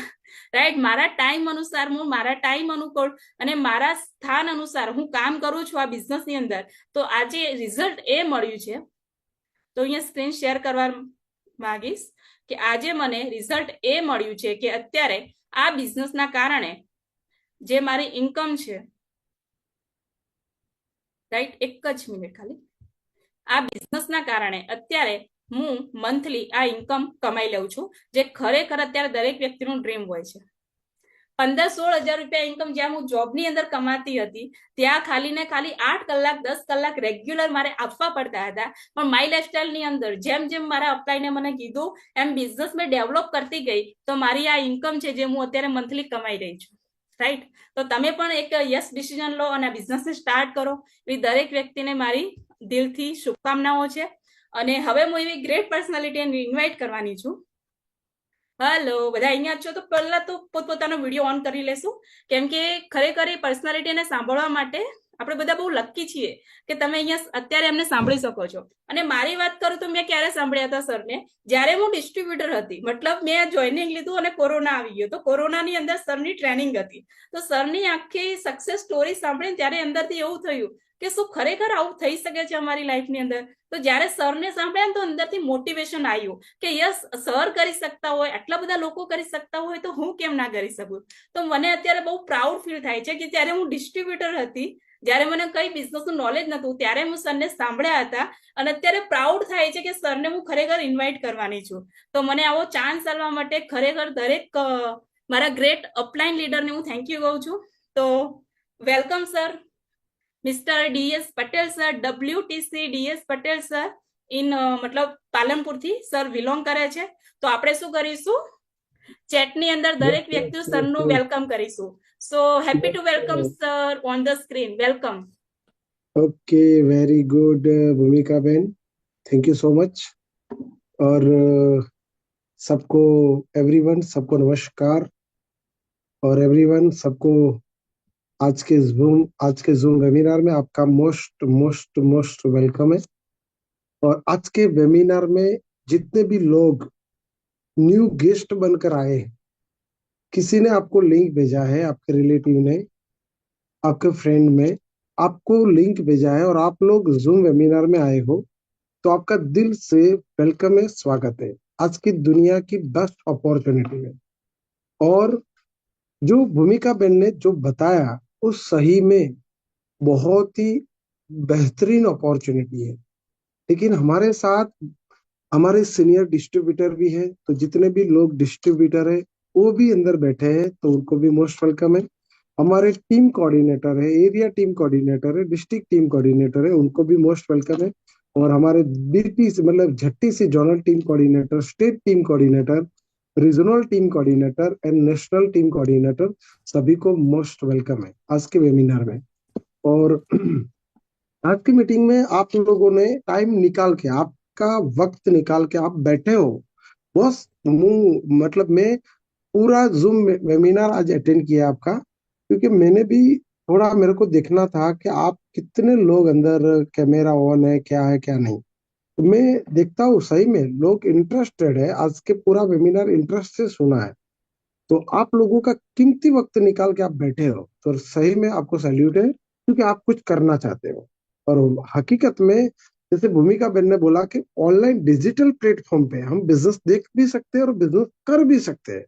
રાઈટ. મારા ટાઈમ અનુસાર હું મારા ટાઈમ અનુકૂળ અને મારા સ્થાન અનુસાર હું કામ કરું છું આ બિઝનેસની અંદર. તો આજે રિઝલ્ટ એ મળ્યું છે. તો અહીંયા સ્ક્રીન શેર કરવા માંગીશ કે આજે મને રિઝલ્ટ એ મળ્યું છે કે અત્યારે આ બિઝનેસના કારણે જે મારી ઇન્કમ છે, રાઈટ, એક જ મિનિટ ખાલી, આ બિઝનેસના કારણે અત્યારે હું મંથલી આ ઇન્કમ કમાઈ લઉં છું, જે ખરેખર અત્યારે દરેક વ્યક્તિનું ડ્રીમ હોય છે. 15-16 હજાર રૂપિયા ઇન્કમ જ્યાં હું જોબની અંદર કમાતી હતી ત્યાં ખાલી ને ખાલી 8 કલાક 10 કલાક રેગ્યુલર મારે આપવા પડતા હતા. પણ માય લાઈફસ્ટાઈલ ની અંદર જેમ જેમ મારા અપ્લાયને મને કીધું એમ બિઝનેસ મેં ડેવલપ કરતી ગઈ તો મારી આ ઇન્કમ છે જે હું અત્યારે મંથલી કમાઈ રહી છું, રાઈટ. તો તમે પણ એક યસ ડિસિઝન લો અને આ બિઝનેસને સ્ટાર્ટ કરો એવી દરેક વ્યક્તિને મારી દિલથી શુભકામનાઓ છે. અને હવે હું એવી ગ્રેટ પર્સનાલિટીને ઇન્વાઇટ કરવાની છું. હેલો, બધા અહીંયા છો તો પહેલા તો પોતપોતાનો વિડીયો ઓન કરી લેશું, કેમ કે ખરેખર એ પર્સનાલિટીને સાંભળવા માટે આપણે બધા બહુ લકી છીએ કે તમે અહીંયા અત્યારે એમને સાંભળી શકો છો. અને મારી વાત કરું તો મેં ક્યારે સાંભળ્યા હતા સરને, જ્યારે હું ડિસ્ટ્રીબ્યુટર હતી, મતલબ મેં જોઈનિંગ લીધું અને કોરોના આવી ગયો. તો કોરોનાની અંદર સરની ટ્રેનિંગ હતી, તો સરની આખી સક્સેસ સ્ટોરી સાંભળીને ત્યારે અંદરથી એવું થયું કે શું ખરેખર આવું થઈ શકે છે અમારી લાઈફની અંદર. તો જ્યારે સરને સાંભળ્યા ને તો અંદરથી મોટિવેશન આવ્યું કે યસ, સર કરી શકતા હોય, આટલા બધા લોકો કરી શકતા હોય તો હું કેમ ના કરી શકું. તો મને અત્યારે બહુ પ્રાઉડ ફીલ થાય છે કે જ્યારે હું ડિસ્ટ્રીબ્યુટર હતી, જ્યારે મને કઈ બિઝનેસનું નોલેજ નતું, ત્યારે હું સરને સાંભળ્યા હતા અને અત્યારે પ્રાઉડ થાય છે કે સરને હું ખરેખર ઇન્વાઇટ કરવાની છું. તો મને આવો ચાન્સ આપવા માટે ખરેખર દરેક મારા ગ્રેટ અપલાઇન લીડરને હું થેન્ક યુ કહું છું. તો welcome sir, mister DS Patel sir, WTC DS Patel sir in મતલબ પાલનપુરથી સર બિલોંગ કરે છે. તો આપણે શું કરીશું, ચેટની અંદર દરેક વ્યક્તિ સરનું વેલકમ કરીશું. So happy to welcome sir on the screen. Welcome. Okay, very good भूमिका बहन, थैंक यू सो मच. और सबको एवरीवन, सबको नमस्कार. और एवरीवन, सबको आज के जूम वेबिनार में आपका मोस्ट मोस्ट मोस्ट वेलकम है. और आज के वेबिनार में जितने भी लोग न्यू गेस्ट बनकर आए हैं, किसी ने आपको लिंक भेजा है, आपके रिलेटिव ने, आपके फ्रेंड में आपको लिंक भेजा है और आप लोग जूम वेबिनार में आए हो, तो आपका दिल से वेलकम है, स्वागत है. आज की दुनिया की बेस्ट अपॉर्चुनिटी है. और जो भूमिका बहन ने जो बताया उस सही में बहुत ही बेहतरीन अपॉर्चुनिटी है. लेकिन हमारे साथ हमारे सीनियर डिस्ट्रीब्यूटर भी है, तो जितने भी लोग डिस्ट्रीब्यूटर है वो भी अंदर बैठे हैं, तो उनको भी मोस्ट वेलकम है. हमारे टीम कोऑर्डिनेटर है, एरिया टीम कोऑर्डिनेटर है, डिस्ट्रिक्ट टीम कोऑर्डिनेटर है, उनको भी मोस्ट वेलकम है. और हमारे बीपी से मतलब झट्टी से zonal team coordinator, state team coordinator, regional team coordinator and national team coordinator, सभी को मोस्ट वेलकम है आज के वेबिनार में. और आज की मीटिंग में आप लोगों ने टाइम निकाल के, आपका वक्त निकाल के आप बैठे हो. बस मतलब मैं पूरा जूम वेबिनार आज अटेंड किया आपका, क्योंकि मैंने भी थोड़ा मेरे को देखना था कि आप कितने लोग अंदर कैमरा ऑन है, क्या है क्या नहीं. तो मैं देखता हूँ सही में लोग इंटरेस्टेड है, आज के पूरा वेबिनार इंटरेस्ट से सुना है. तो आप लोगों का कीमती वक्त निकाल के आप बैठे हो, तो सही में आपको सैल्यूट है, क्योंकि आप कुछ करना चाहते हो. और हकीकत में जैसे भूमिका बहन ने बोला कि ऑनलाइन डिजिटल प्लेटफॉर्म पे हम बिजनेस देख भी सकते हैं और बिजनेस कर भी सकते हैं।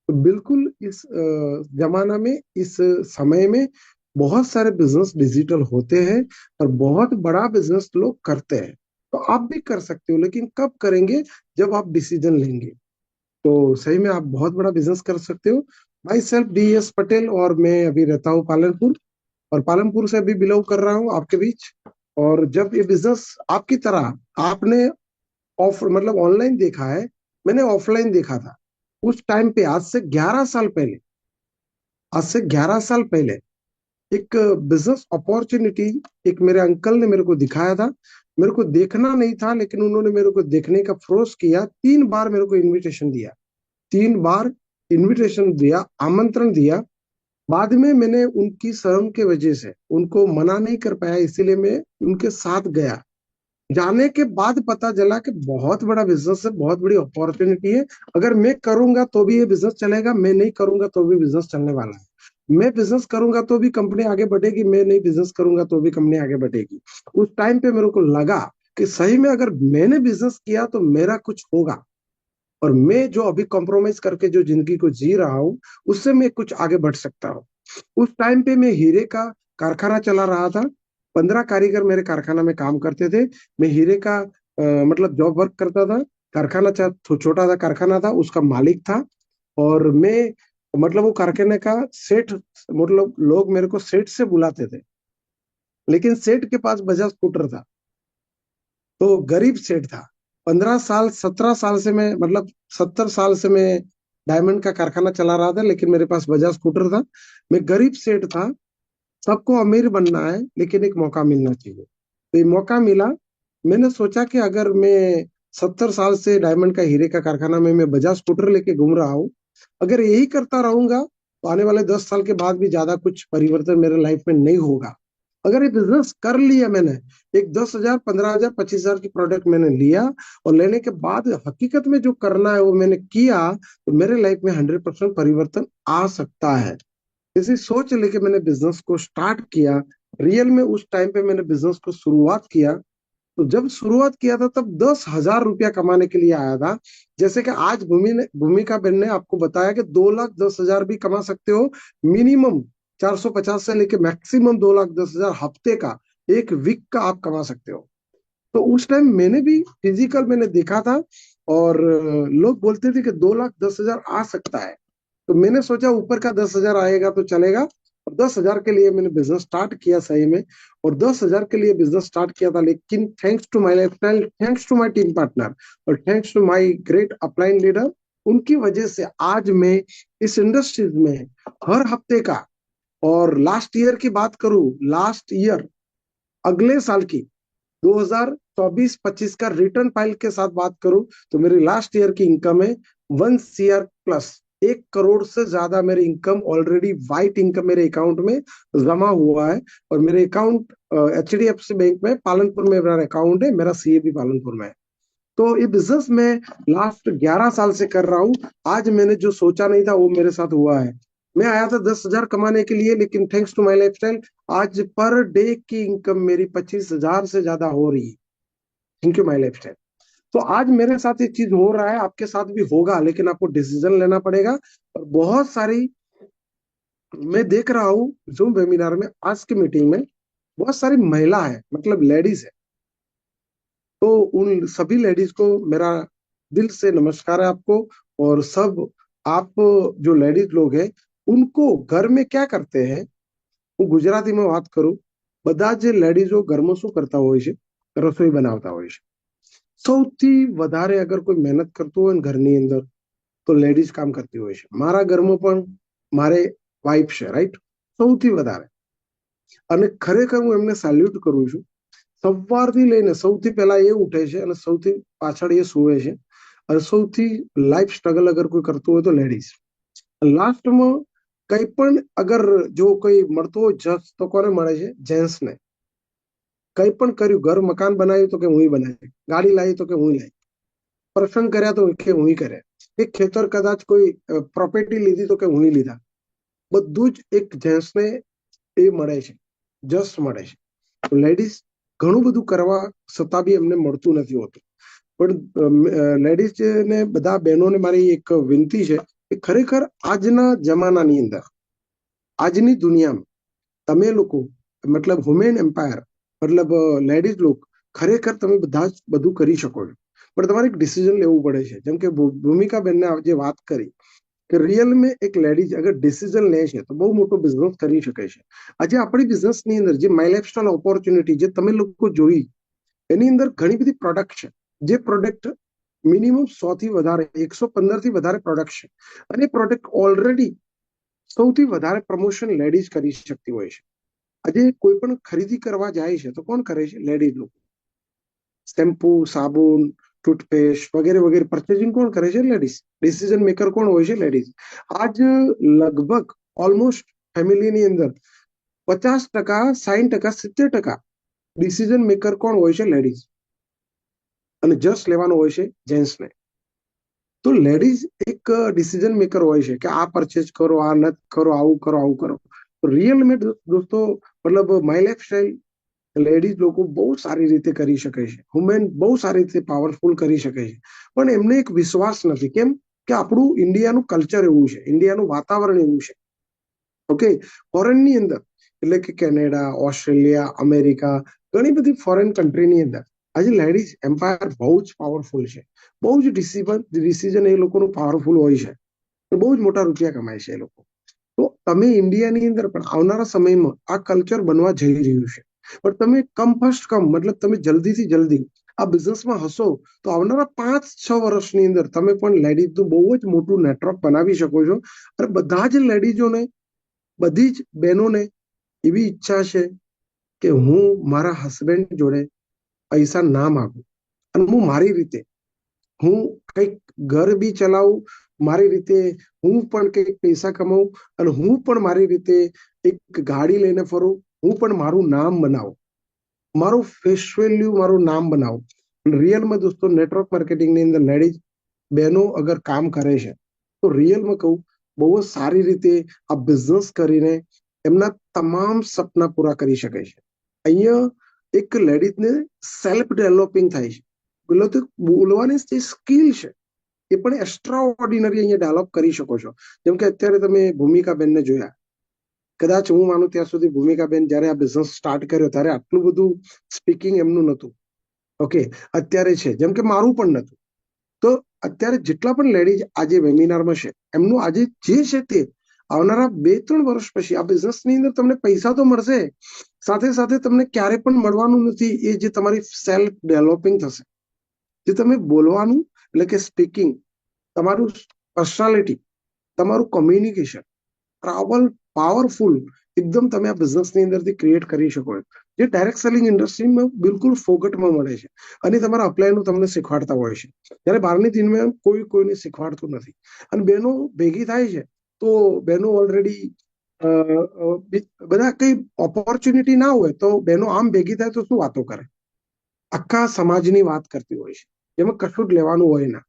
तो बिल्कुल इस जमाना में, इस समय में बहुत सारे बिजनेस डिजिटल होते हैं और बहुत बड़ा बिजनेस लोग करते हैं। तो आप भी कर सकते हो, लेकिन कब करेंगे? जब आप डिसीजन लेंगे। तो सही में आप बहुत बड़ा बिजनेस कर सकते हो। माई सेल्फ DS पटेल, और मैं अभी रहता हूँ पालनपुर, और पालनपुर से अभी बिलोंग कर रहा हूँ आपके बीच। और जब ये बिजनेस आपकी तरह आपने ऑफ मतलब ऑनलाइन देखा है, मैंने ऑफलाइन देखा था। उस टाइम पे आज से 11 साल पहले एक बिजनेस अपॉर्चुनिटी एक मेरे अंकल ने मेरे को दिखाया था। मेरे को देखना नहीं था, लेकिन उन्होंने मेरे को देखने का फोर्स किया। 3 बार मेरे को इनविटेशन दिया, 3 बार इनविटेशन दिया, आमंत्रण दिया। बाद में मैंने उनकी शर्म के वजह से उनको मना नहीं कर पाया, इसीलिए मैं उनके साथ गया। जाने के बाद पता चला कि बहुत बड़ा बिजनेस है, बहुत बड़ी अपॉर्चुनिटी है। अगर मैं करूंगा तो भी ये बिजनेस चलेगा, मैं नहीं करूंगा तो भी बिजनेस चलने वाला है। मैं बिजनेस करूंगा तो भी कंपनी आगे बढ़ेगी, मैं नहीं बिजनेस करूंगा तो भी कंपनी आगे बढ़ेगी। उस टाइम पे मेरे को लगा कि सही में अगर मैंने बिजनेस किया तो मेरा कुछ होगा, और मैं जो अभी कॉम्प्रोमाइज करके जो जिंदगी को जी रहा हूँ उससे मैं कुछ आगे बढ़ सकता हूँ। उस टाइम पे मैं हीरे का कारखाना चला रहा था। 15 कारीगर मेरे कारखाना में काम करते थे। मैं हीरे का मतलब जॉब वर्क करता था। कारखाना छोटा सा कारखाना था, उसका मालिक था। और मैं मतलब वो कारखाने का सेठ, मतलब लोग मेरे को सेठ से बुलाते थे, लेकिन सेठ के पास बजाज स्कूटर था। तो गरीब सेठ था। 15 साल 17 साल से मैं मतलब 70 साल से मैं डायमंड का कारखाना चला रहा था, लेकिन मेरे पास बजाज स्कूटर था। मैं गरीब सेठ था। सबको अमीर बनना है, लेकिन एक मौका मिलना चाहिए। तो ये मौका मिला। मैंने सोचा कि अगर मैं 70 साल से डायमंड का हीरे का कारखाना में मैं बजाज स्कूटर लेके घूम रहा हूँ, अगर यही करता रहूंगा तो आने वाले 10 साल के बाद भी ज्यादा कुछ परिवर्तन मेरे लाइफ में नहीं होगा। अगर ये बिजनेस कर लिया मैंने, एक 10,000 15,000 25,000 की प्रोडक्ट मैंने लिया, और लेने के बाद हकीकत में जो करना है वो मैंने किया, तो मेरे लाइफ में 100% परिवर्तन आ सकता है। इसी सोच लेके मैंने बिजनेस को स्टार्ट किया। रियल में उस टाइम पे मैंने बिजनेस को शुरुआत किया। तो जब शुरुआत किया था तब 10,000 रुपया कमाने के लिए आया था। जैसे कि आज भूमिका बहन ने आपको बताया कि 2,10,000 भी कमा सकते हो। मिनिमम 450 से लेके मैक्सिमम 2,10,000 हफ्ते का, एक वीक का आप कमा सकते हो। तो उस टाइम मैंने भी फिजिकल मैंने देखा था, और लोग बोलते थे कि 2,10,000 आ सकता है। तो मैंने सोचा ऊपर का 10,000 आएगा तो चलेगा, और 10,000 के लिए मैंने बिजनेस स्टार्ट किया सही में। और 10,000 के लिए बिजनेस स्टार्ट किया था, लेकिन thanks to my lifestyle, thanks to my team partner, और thanks to my great upline leader, उनकी वजह से आज मैं इस इंडस्ट्रीज में हर हफ्ते का, और लास्ट ईयर की बात करूं, लास्ट ईयर अगले साल की 2024-25 का रिटर्न फाइल के साथ बात करूं, तो मेरी लास्ट ईयर की इनकम है 1 CR प्लस, 1 करोड़ से ज्यादा मेरी इनकम ऑलरेडी व्हाइट इनकम मेरे अकाउंट में जमा हुआ है। और मेरे अकाउंट HDFC बैंक में पालनपुर में मेरा अकाउंट है, मेरा CA भी पालनपुर में है। तो ये बिजनेस में लास्ट 11 साल से कर रहा हूँ। आज मैंने जो सोचा नहीं था वो मेरे साथ हुआ है। मैं आया था 10,000 कमाने के लिए, लेकिन थैंक्स टू माई लाइफस्टाइल आज पर डे की इनकम मेरी 25,000 से ज्यादा हो रही है। Thank you my lifestyle. तो आज मेरे साथ ये चीज हो रहा है, आपके साथ भी होगा, लेकिन आपको डिसीजन लेना पड़ेगा। और बहुत सारी मैं देख रहा हूँ जूम वेबिनार में, आज की मीटिंग में बहुत सारी महिला है, मतलब लेडीज है। तो उन सभी लेडीज को मेरा दिल से नमस्कार है आपको। और सब आप जो लेडीज लोग हैं उनको घर में क्या करते हैं, હું ગુજરાતીમાં વાત કરું, બધા જે લેડીઝો ઘરમાં શું કરતા હોય છે, રસોઈ બનાવતા હોય છે। સૌથી વધારે અગર કોઈ મહેનત કરતું હોય ને ઘરની અંદર, તો લેડીઝ કામ કરતી હોય છે। મારા ઘરમાં પણ મારે વાઇફ છે, રાઈટ, સૌથી વધારે। અને ખરેખર હું એમને સેલ્યુટ કરું છું। સવારથી લઈને સૌથી પહેલા એ ઉઠે છે અને સૌથી પાછળ એ સુવે છે। અને સૌથી લાઈફ સ્ટ્રગલ અગર કોઈ કરતું હોય તો લેડીઝ। લાસ્ટમાં કઈ પણ અગર જો કોઈ મળતું હોય જજ તો કોને મળે છે? જેન્ટ્સ ને। કઈ પણ કર્યું, ઘર મકાન બનાવ્યું તો કે હું બનાવી, ગાડી લાવી તો કે હું લાવી, પ્રસંગ કર્યા તો કે હું કર્યા, એક ખેતર કદાચ કોઈ પ્રોપર્ટી લીધી તો કે હું લીધા। બધું જ એક જેન્ટ્સ ને એ મળે છે, જસ્ટ મળે છે। તો લેડીઝ ઘણું બધું કરવા છતાં બી એમને મળતું નથી હોતું. પણ લેડીઝ ને બધા બહેનોને મારી એક વિનંતી છે કે ખરેખર આજના જમાનાની અંદર, આજની દુનિયામાં તમે લોકો મતલબ વુમેન એમ્પાયર મતલબ લેડીઝ લોકો ખરેખર તમે બધા જ બધું કરી શકો છો, પણ તમારે એક ડિસિઝન લેવું પડે છે. જેમ કે ભૂમિકાબેનને જે વાત કરી કે રિયલ મેં એક લેડીઝ અગર ડિસિઝન લે છે તો બહુ મોટો બિઝનેસ કરી શકે છે. આજે આપણી બિઝનેસની અંદર જે માય લાઈફસ્ટાઈલ ઓપોર્ચ્યુનિટી જે તમે લોકો જોઈ એની અંદર ઘણી બધી પ્રોડક્ટ છે, જે પ્રોડક્ટ મિનિમમ 100 થી વધારે 115 થી વધારે પ્રોડક્ટ છે, અને પ્રોડક્ટ ઓલરેડી સૌથી વધારે પ્રમોશન લેડીઝ કરી શકતી હોય છે. આજે કોઈ પણ ખરીદી કરવા જાય છે તો કોણ કરે છે? લેડીઝ લોકો. શેમ્પુ, સાબુન, ટૂથપેસ્ટ વગેરે વગેરે પરચેસિંગ કોણ કરે છે? લેડીઝ. ડિસિઝન મેકર કોણ હોય છે? લેડીઝ. આજ લગભગ ઓલમોસ્ટ ફેમિલીની અંદર 50%, 60%, 70% ડિસિઝન મેકર કોણ હોય છે? લેડીઝ. અને જસ્ટ લેવાનો હોય છે જેન્ટ્સને. તો લેડીઝ એક ડિસિઝન મેકર હોય છે કે આ પરચેસ કરો, આ ન કરો, આવું કરો, આવું કરો. રિયલ મેં દોસ્તો મતલબ માય લાઈફસ્ટાઈલ લેડીઝ લોકો બહુ સારી રીતે કરી શકે છે. વુમેન બહુ સારી રીતે પાવરફુલ કરી શકે છે, પણ એમને એક વિશ્વાસ નથી. કેમ કે આપણું ઇન્ડિયાનું કલ્ચર એવું છે, ઇન્ડિયાનું વાતાવરણ એવું છે. ઓકે, ફોરેનની અંદર એટલે કે કેનેડા, ઓસ્ટ્રેલિયા, અમેરિકા, ઘણી બધી ફોરેન કન્ટ્રીની અંદર આજે લેડીઝ એમ્પાયર બહુ જ પાવરફુલ છે. બહુ જ ડિસિઝન એ લોકોનું પાવરફુલ હોય છે, બહુ જ મોટા રૂપિયા કમાય છે એ લોકો. તો તમે ઇન્ડિયાની અંદર પણ આવનારા સમયમાં આ કલ્ચર બનવા જઈ રહ્યું છે, પણ તમે મતલબ તમે જલ્દીથી જલ્દી આ બિઝનેસમાં હશો તો આવનારા 5-6 વર્ષની અંદર તમે પણ લેડીઝનું બહુ જ મોટું નેટવર્ક બનાવી શકો છો. અને બધા જ લેડીઝોને, બધી જ બહેનોને એવી ઈચ્છા છે કે હું મારા હસબન્ડ જોડે પૈસા ના માગું, અને હું મારી રીતે હું કંઈક ઘર બી ચલાવું, મારી રીતે હું પણ કંઈક પૈસા કમાઉં, અને હું પણ મારી રીતે એક ગાડી લઈને ફરું, હું પણ મારું નામ બનાવું, મારું ફેસ વેલ્યુ, મારું નામ બનાવું. રિયલમાં દોસ્તો નેટવર્ક માર્કેટિંગની અંદર લેડીઝ બહેનો અગર કામ કરે છે તો રિયલમાં કહું બહુ જ સારી રીતે આ બિઝનેસ કરીને એમના તમામ સપના પૂરા કરી શકે છે. અહીંયા એક લેડીઝને સેલ્ફ ડેવલપિંગ થાય છે. પેલો તો બોલવાની જે સ્કિલ છે એ પણ એક્સ્ટ્રા ઓર્ડિનરી અહીંયા ડેવલપ કરી શકો છો. જેમ કે અત્યારે તમે ભૂમિકાબેનને જોયા, કદાચ હું માનું ત્યાં સુધી ભૂમિકાબેન જ્યારે આ બિઝનેસ સ્ટાર્ટ કર્યો ત્યારે આટલું બધું સ્પીકિંગ એમનું નહોતું. ઓકે, અત્યારે છે, જેમ કે મારું પણ નહોતું. તો અત્યારે જેટલા પણ લેડીઝ આજે વેબિનારમાં છે એમનું આજે જે છે તે આવનારા 2-3 વર્ષ પછી આ બિઝનેસની અંદર તમને પૈસા તો મળશે, સાથે સાથે તમને ક્યારે પણ મળવાનું નથી એ જે તમારી સેલ્ફ ડેવલપિંગ થશે, જે તમે બોલવાનું એટલે કે સ્પીકિંગ, તમારું પર્સનાલિટી, તમારું કોમ્યુનિકેશન, ટ્રાવલ પાવરફુલ એકદમ તમે આ બિઝનેસની અંદરથી ક્રિએટ કરી શકો છો, જે ડાયરેક્ટ સેલિંગ ઇન્ડસ્ટ્રીમાં બિલકુલ ફોકટમાં મળે છે. અને તમારા અપ્લાયનું તમને શીખવાડતા હોય છે, જ્યારે બહારની ટીમમાં કોઈને શીખવાડતું નથી. અને બહેનો ભેગી થાય છે તો બહેનો ઓલરેડી બધા કઈ ઓપોર્ચ્યુનિટી ના હોય તો બહેનો આમ ભેગી થાય તો શું વાતો કરે, આખા સમાજની વાત કરતી હોય છે, જેમાં કશું જ લેવાનું હોય ના.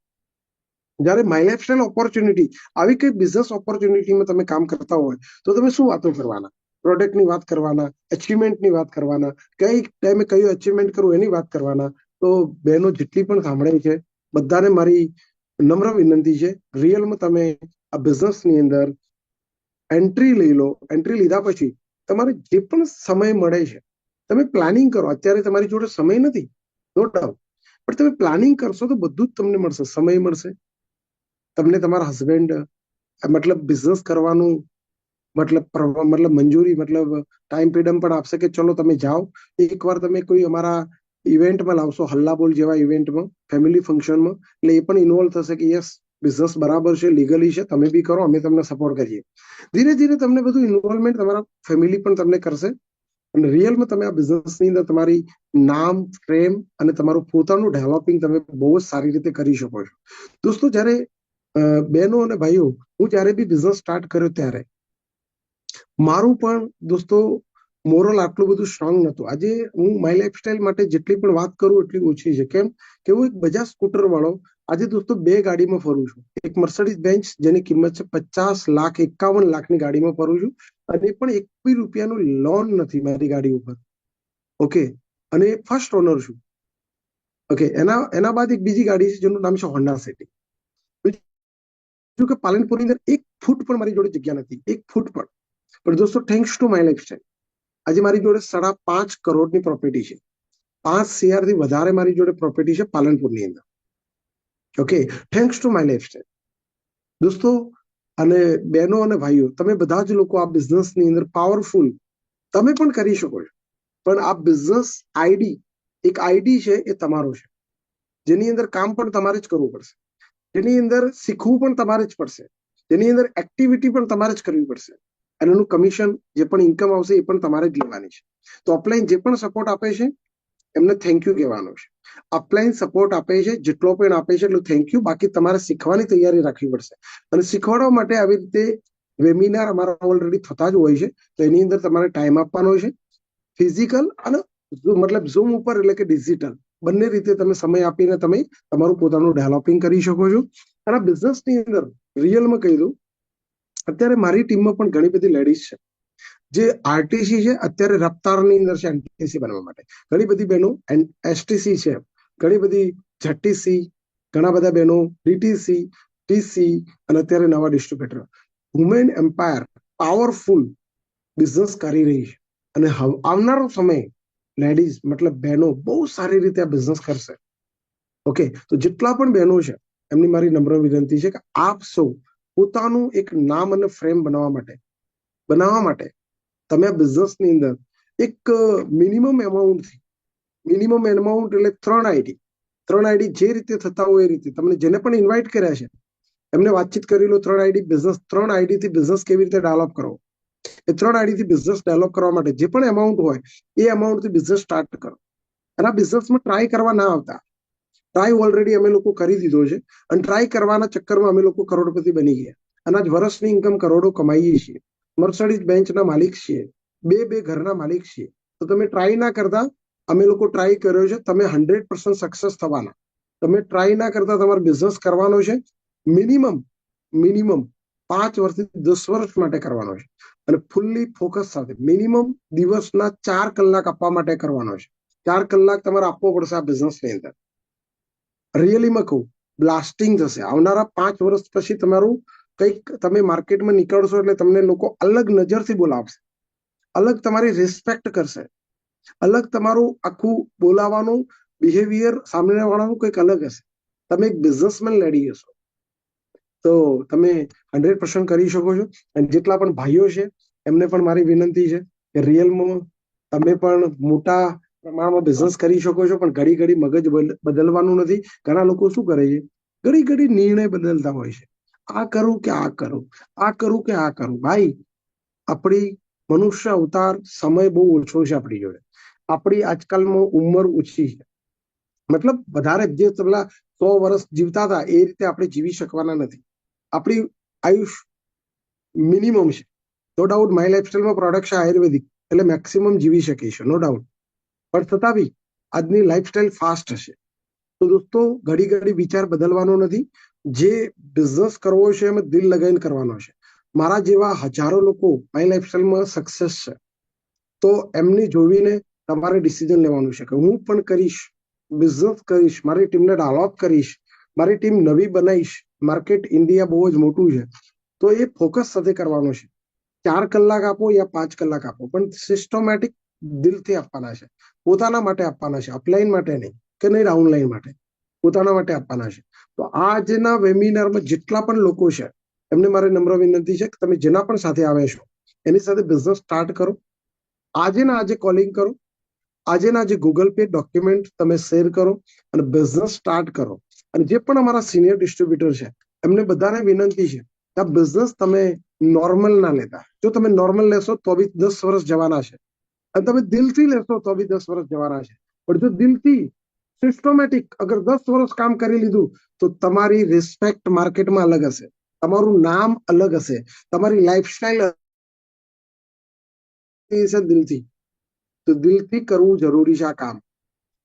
જ્યારે માય લાઈફસ્ટાઈલ ઓપોર્ચ્યુનિટી આવી કઈ બિઝનેસ ઓપોર્ચ્યુનિટીમાં તમે કામ કરતા હોય તો તમે શું વાતો કરવાના? પ્રોડક્ટની વાત કરવાના, અચીવમેન્ટની વાત કરવાના, કઈ ટાઈમે કયું અચીવમેન્ટ કરવું એની વાત કરવાના. તો બહેનો જેટલી પણ સાંભળે છે બધાને મારી નમ્ર વિનંતી છે, રિયલમાં તમે આ બિઝનેસની અંદર એન્ટ્રી લઈ લો. એન્ટ્રી લીધા પછી તમારે જે પણ સમય મળે છે તમે પ્લાનિંગ કરો. અત્યારે તમારી જોડે સમય નથી, નો ડાઉટ, પણ તમે પ્લાનિંગ કરશો તો બધું જ તમને મળશે. સમય મળશે, તમને તમારા હસબન્ડ મતલબ બિઝનેસ કરવાનું મતલબ મંજૂરી મતલબ ટાઈમ ફ્રીડમ પણ આપશે કે ચલો તમે જાઓ. એકવાર તમે કોઈ અમારા ઇવેન્ટમાં લાવશો, હલ્લાબોલ જેવા ઇવેન્ટમાં, ફેમિલી ફંક્શનમાં, એટલે એ પણ ઇન્વોલ્વ થશે કે યસ બિઝનેસ બરાબર છે, લીગલી છે, તમે બી કરો, અમે તમને સપોર્ટ કરીએ. ધીરે ધીરે તમને બધું ઇન્વોલ્વમેન્ટ તમારા ફેમિલી પણ તમને કરશે, અને રિયલમાં તમે આ બિઝનેસની અંદર તમારી નામ, ફ્રેમ અને તમારું પોતાનું ડેવલપિંગ તમે બહુ જ સારી રીતે કરી શકો છો. દોસ્તો જ્યારે બહેનો અને ભાઈઓ, હું જ્યારે બી બિઝનેસ સ્ટાર્ટ કર્યો ત્યારે મારું પણ દોસ્તો મોરલ આટલું બધું સ્ટ્રોંગ નહોતું. આજે હું માય લાઈફસ્ટાઈલ માટે જેટલી પણ વાત કરું એટલી ઓછી છે. કેમ કે હું એક બજાજ સ્કૂટર વાળો આજે દોસ્તો 2 ગાડીમાં ફરું છું. એક મર્સિડીઝ બેન્ચ જેની કિંમત છે 50 લાખ, 51 લાખની ગાડીમાં ફરું છું, અને પણ 1 રૂપિયાનું લોન નથી મારી ગાડી ઉપર. ઓકે, અને ફર્સ્ટ ઓનર છું. ઓકે, એના બાદ એક બીજી ગાડી છે જેનું નામ છે હોન્ડા સિટી. બીજું કે પાલનપુરની અંદર 1 ફૂટ પણ મારી જોડે જગ્યા નથી, 1 ફૂટ પણ. પણ દોસ્તો, થેન્ક્સ ટુ માય લાઈફસ્ટાઈલ આજે મારી જોડે 5.5 કરોડની પ્રોપર્ટી છે. 5 CR થી વધારે મારી જોડે પ્રોપર્ટી છે પાલનપુરની અંદર. Okay, thanks to my lifestyle. દોસ્તો અને બહેનો અને ભાઈઓ, તમે બધા જ લોકો આ બિઝનેસની અંદર પાવરફુલ તમે પણ કરી શકો છો. પણ આ બિઝનેસ આઈડી, એક આઈડી છે, એ તમારો છે, જેની અંદર કામ પણ તમારે જ કરવું પડશે, જેની અંદર શીખવું પણ તમારે જ પડશે, જેની અંદર એક્ટિવિટી પણ તમારે જ કરવી પડશે, અને એનું કમિશન જે પણ ઇન્કમ આવશે એ પણ તમારે જ લેવાની છે. તો ઓફલાઈન જે પણ સપોર્ટ આપે છે એમને થેન્ક યુ કહેવાનો છે. અપલાઈન સપોર્ટ આપે છે જેટલો પણ આપે છે એટલું થેન્ક યુ. બાકી તમારે શીખવાની તૈયારી રાખવી પડશે. અને શીખવાડવા માટે આવી રીતે વેબિનાર અમારા ઓલરેડી થતા જ હોય છે. તો એની અંદર તમારે ટાઈમ આપવાનો છે, ફિઝિકલ અને મતલબ ઝૂમ ઉપર એટલે કે ડિજિટલ બંને રીતે તમે સમય આપીને તમે તમારું પોતાનું ડેવલપિંગ કરી શકો છો. અને બિઝનેસની અંદર રિયલમાં કહી દઉં, અત્યારે મારી ટીમમાં પણ ઘણી બધી લેડીઝ છે જે આરટીસી છે, અત્યારે રફતારની અંદર છે એનટીસી બનવા માટે. ઘણી બધી બહેનો એસટીસી છે, ઘણી બધી ઝટીસી, ઘણા બધા બહેનો ડીટીસી, ટીસી અને અત્યારે નવા distributor. Women empire powerful business કરી રહી છે. અને આવનારો સમય લેડીઝ મતલબ બહેનો બહુ સારી રીતે આ બિઝનેસ કરશે. ઓકે, તો જેટલા પણ બહેનો છે એમની મારી નમ્ર વિનંતી છે કે આપ સૌ પોતાનું એક નામ અને ફ્રેમ બનાવવા માટે તમે આ બિઝનેસની અંદર એક મિનિમમ એમાઉન્ટથી, મિનિમમ એમાઉન્ટ એટલે 3 આઈડી જે રીતે થતા હોય એ રીતે તમને જેને પણ ઇન્વાઇટ કર્યા છે એમને વાતચીત કરી લો. 3 આઈડીથી બિઝનેસ કેવી રીતે ડેવલપ કરો, એ 3 આઈડીથી બિઝનેસ ડેવલપ કરવા માટે જે પણ એમાઉન્ટ હોય એ એમાઉન્ટથી બિઝનેસ સ્ટાર્ટ કરો. અને આ બિઝનેસમાં ટ્રાય કરવા ના આવતા. ટ્રાય ઓલરેડી અમે લોકો કરી દીધો છે, અને ટ્રાય કરવાના ચક્કરમાં અમે લોકો કરોડપતિ બની ગયા. અને આજ વર્ષની ઇન્કમ કરોડો કમાઈએ છીએ. મર્સિડીઝ બેન્ચના માલિક છીએ, બે ઘરના માલિક છીએ. તો તમે ટ્રાય ના કરતા, અમે લોકો ટ્રાય કર્યો છે. તમે 100% સક્સેસ થવાના. તમે ટ્રાય ના કરતા તમારે બિઝનેસ કરવાનો છે. મિનિમમ 5 વર્ષથી 10 વર્ષ માટે કરવાનો છે. અને ફૂલ્લી ફોકસ સાથે મિનિમમ દિવસના 4 કલાક આપવા માટે કરવાનો છે. 4 કલાક તમારે આપવો પડશે આ બિઝનેસની અંદર. રિયલીમાં કહું, બ્લાસ્ટિંગ થશે. આવનારા 5 વર્ષ પછી તમારું કંઈક તમે માર્કેટમાં નીકળશો એટલે તમને લોકો અલગ નજરથી બોલાવશે, અલગ તમારી રિસ્પેક્ટ કરશે, અલગ તમારું આખું બોલાવાનું બિહેવિયર સામેવાળાનું કંઈક અલગ હશે. તમે એક બિઝનેસમેન લેડી હશો. તો તમે 100% કરી શકો છો. અને જેટલા પણ ભાઈઓ છે એમને પણ મારી વિનંતી છે કે રિયલમાં તમે પણ મોટા પ્રમાણમાં બિઝનેસ કરી શકો છો, પણ ઘડી મગજ બદલવાનું નથી. ઘણા લોકો શું કરે છે, ઘડી નિર્ણય બદલતા હોય છે. આ કરું કે આ કરું, આ કરું કે આ કરું. ભાઈ, આપણી મનુષ્ય અવતાર સમય બહુ ઓછો છે આપણી જોડે. આપણી આજકાલમાં ઉંમર ઓછી છે, મતલબ વધારે જે પેલા 100 વર્ષ જીવતા હતા એ રીતે આપણે જીવી શકવાના નથી. આપણી આયુષ મિનિમમ છે. નો ડાઉટ માય લાઈફસ્ટાઈલમાં પ્રોડક્ટ છે આયુર્વેદિક, એટલે મેક્સિમમ જીવી શકીશું, નો ડાઉટ. પણ છતાં બી આજની લાઈફસ્ટાઈલ ફાસ્ટ હશે. તો દોસ્તો, ઘડી વિચાર બદલવાનો નથી. જે બિઝનેસ કરવો છે એમાં દિલ લગાવીને કરવાનો છે. મારા જેવા હજારો લોકો માય લાઈફસ્ટાઈલમાં સક્સેસ છે, તો એમને જોઈને તમારે ડિસિઝન લેવાનું છે કે હું પણ કરીશ, બિઝનેસ કરીશ, મારી ટીમને ડેવલપ કરીશ, મારી ટીમ નવી બનાવીશ. માર્કેટ ઇન્ડિયા બહુ જ મોટું છે, તો એ ફોકસ સાથે કરવાનો છે. 4 કલાક આપો યા 5 કલાક આપો, પણ સિસ્ટમેટિક દિલથી આપવાના છે. પોતાના માટે આપવાના છે, અપલાઈન માટે નહીં કે નહીં ડાઉનલાઈન માટે, પોતાના માટે આપવાના છે. તો આજના વેબિનારમાં જેટલા પણ લોકો છે એમને મારી નમ્ર વિનંતી છે કે તમે જેના પણ સાથે આવે છો એની સાથે બિઝનેસ સ્ટાર્ટ કરો. આજે ના આજે કોલિંગ કરો, આજે ના આજે ગૂગલ પે ડોક્યુમેન્ટ તમે શેર કરો અને બિઝનેસ સ્ટાર્ટ કરો. અને જે પણ અમારા સિનિયર ડિસ્ટ્રીબ્યુટર છે એમને બધાને વિનંતી છે કે આ બિઝનેસ તમે નોર્મલ ના લેતા. જો તમે નોર્મલ લેશો તો બી 10 વર્ષ જવાના છે, અને તમે દિલથી લેશો તો બી 10 વર્ષ જવાના છે. પણ જો દિલથી સિસ્ટમેટિક અગર 10 વર્ષ કામ કરી લીધું તો તમારી રિસ્પેક્ટ માર્કેટમાં અલગ હશે, તમારું નામ અલગ હશે, તમારી લાઈફસ્ટાઈલ દિલથી. તો દિલથી કરવું જરૂરી છે આ કામ.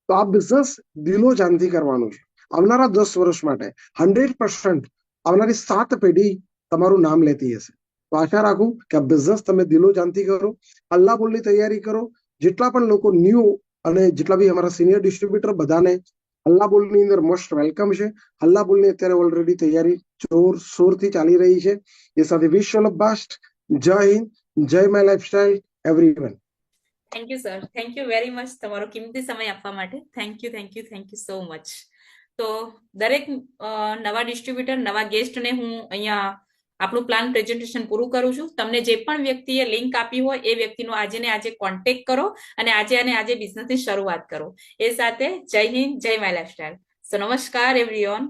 તો આ બિઝનેસ દિલો જાનથી કરવાનું છે. આવનારા 10 વર્ષ માટે 100% આવનારી 7 પેઢી તમારું નામ લેતી હશે. તો આશા રાખું કે આ બિઝનેસ તમે દિલો જાનથી કરો, અલ્લાહ બોલની તૈયારી કરો. જેટલા પણ લોકો ન્યૂ અને જેટલા બી અમારા સિનિયર ડિસ્ટ્રીબ્યુટર બધાને હલ્લા બોલની અંદર મોસ્ટ વેલકમ છે. હલ્લા બોલની અત્યારે ઓલરેડી તૈયારી જોરશોરથી ચાલી રહી છે. એ સાથે વિશ ઓલ બેસ્ટ. જય હિન્દ, જય my lifestyle everyone. Thank you sir, thank you very much તમારો કિંમતી સમય આપવા માટે. Thank you so much. તો દરેક નવા ડિસ્ટ્રીબ્યુટર, નવા ગેસ્ટને હું અહીંયા આપણું પ્લાન પ્રેઝન્ટેશન પૂરું કરું છું. તમને જે પણ વ્યક્તિએ લિંક આપી હોય એ વ્યક્તિનો આજે ને આજે કોન્ટેક્ટ કરો અને આજે બિઝનેસની શરૂઆત કરો. એ સાથે જય હિન્દ, જય માય લાઈફસ્ટાઈલ. સો નમસ્કાર એવરીવન.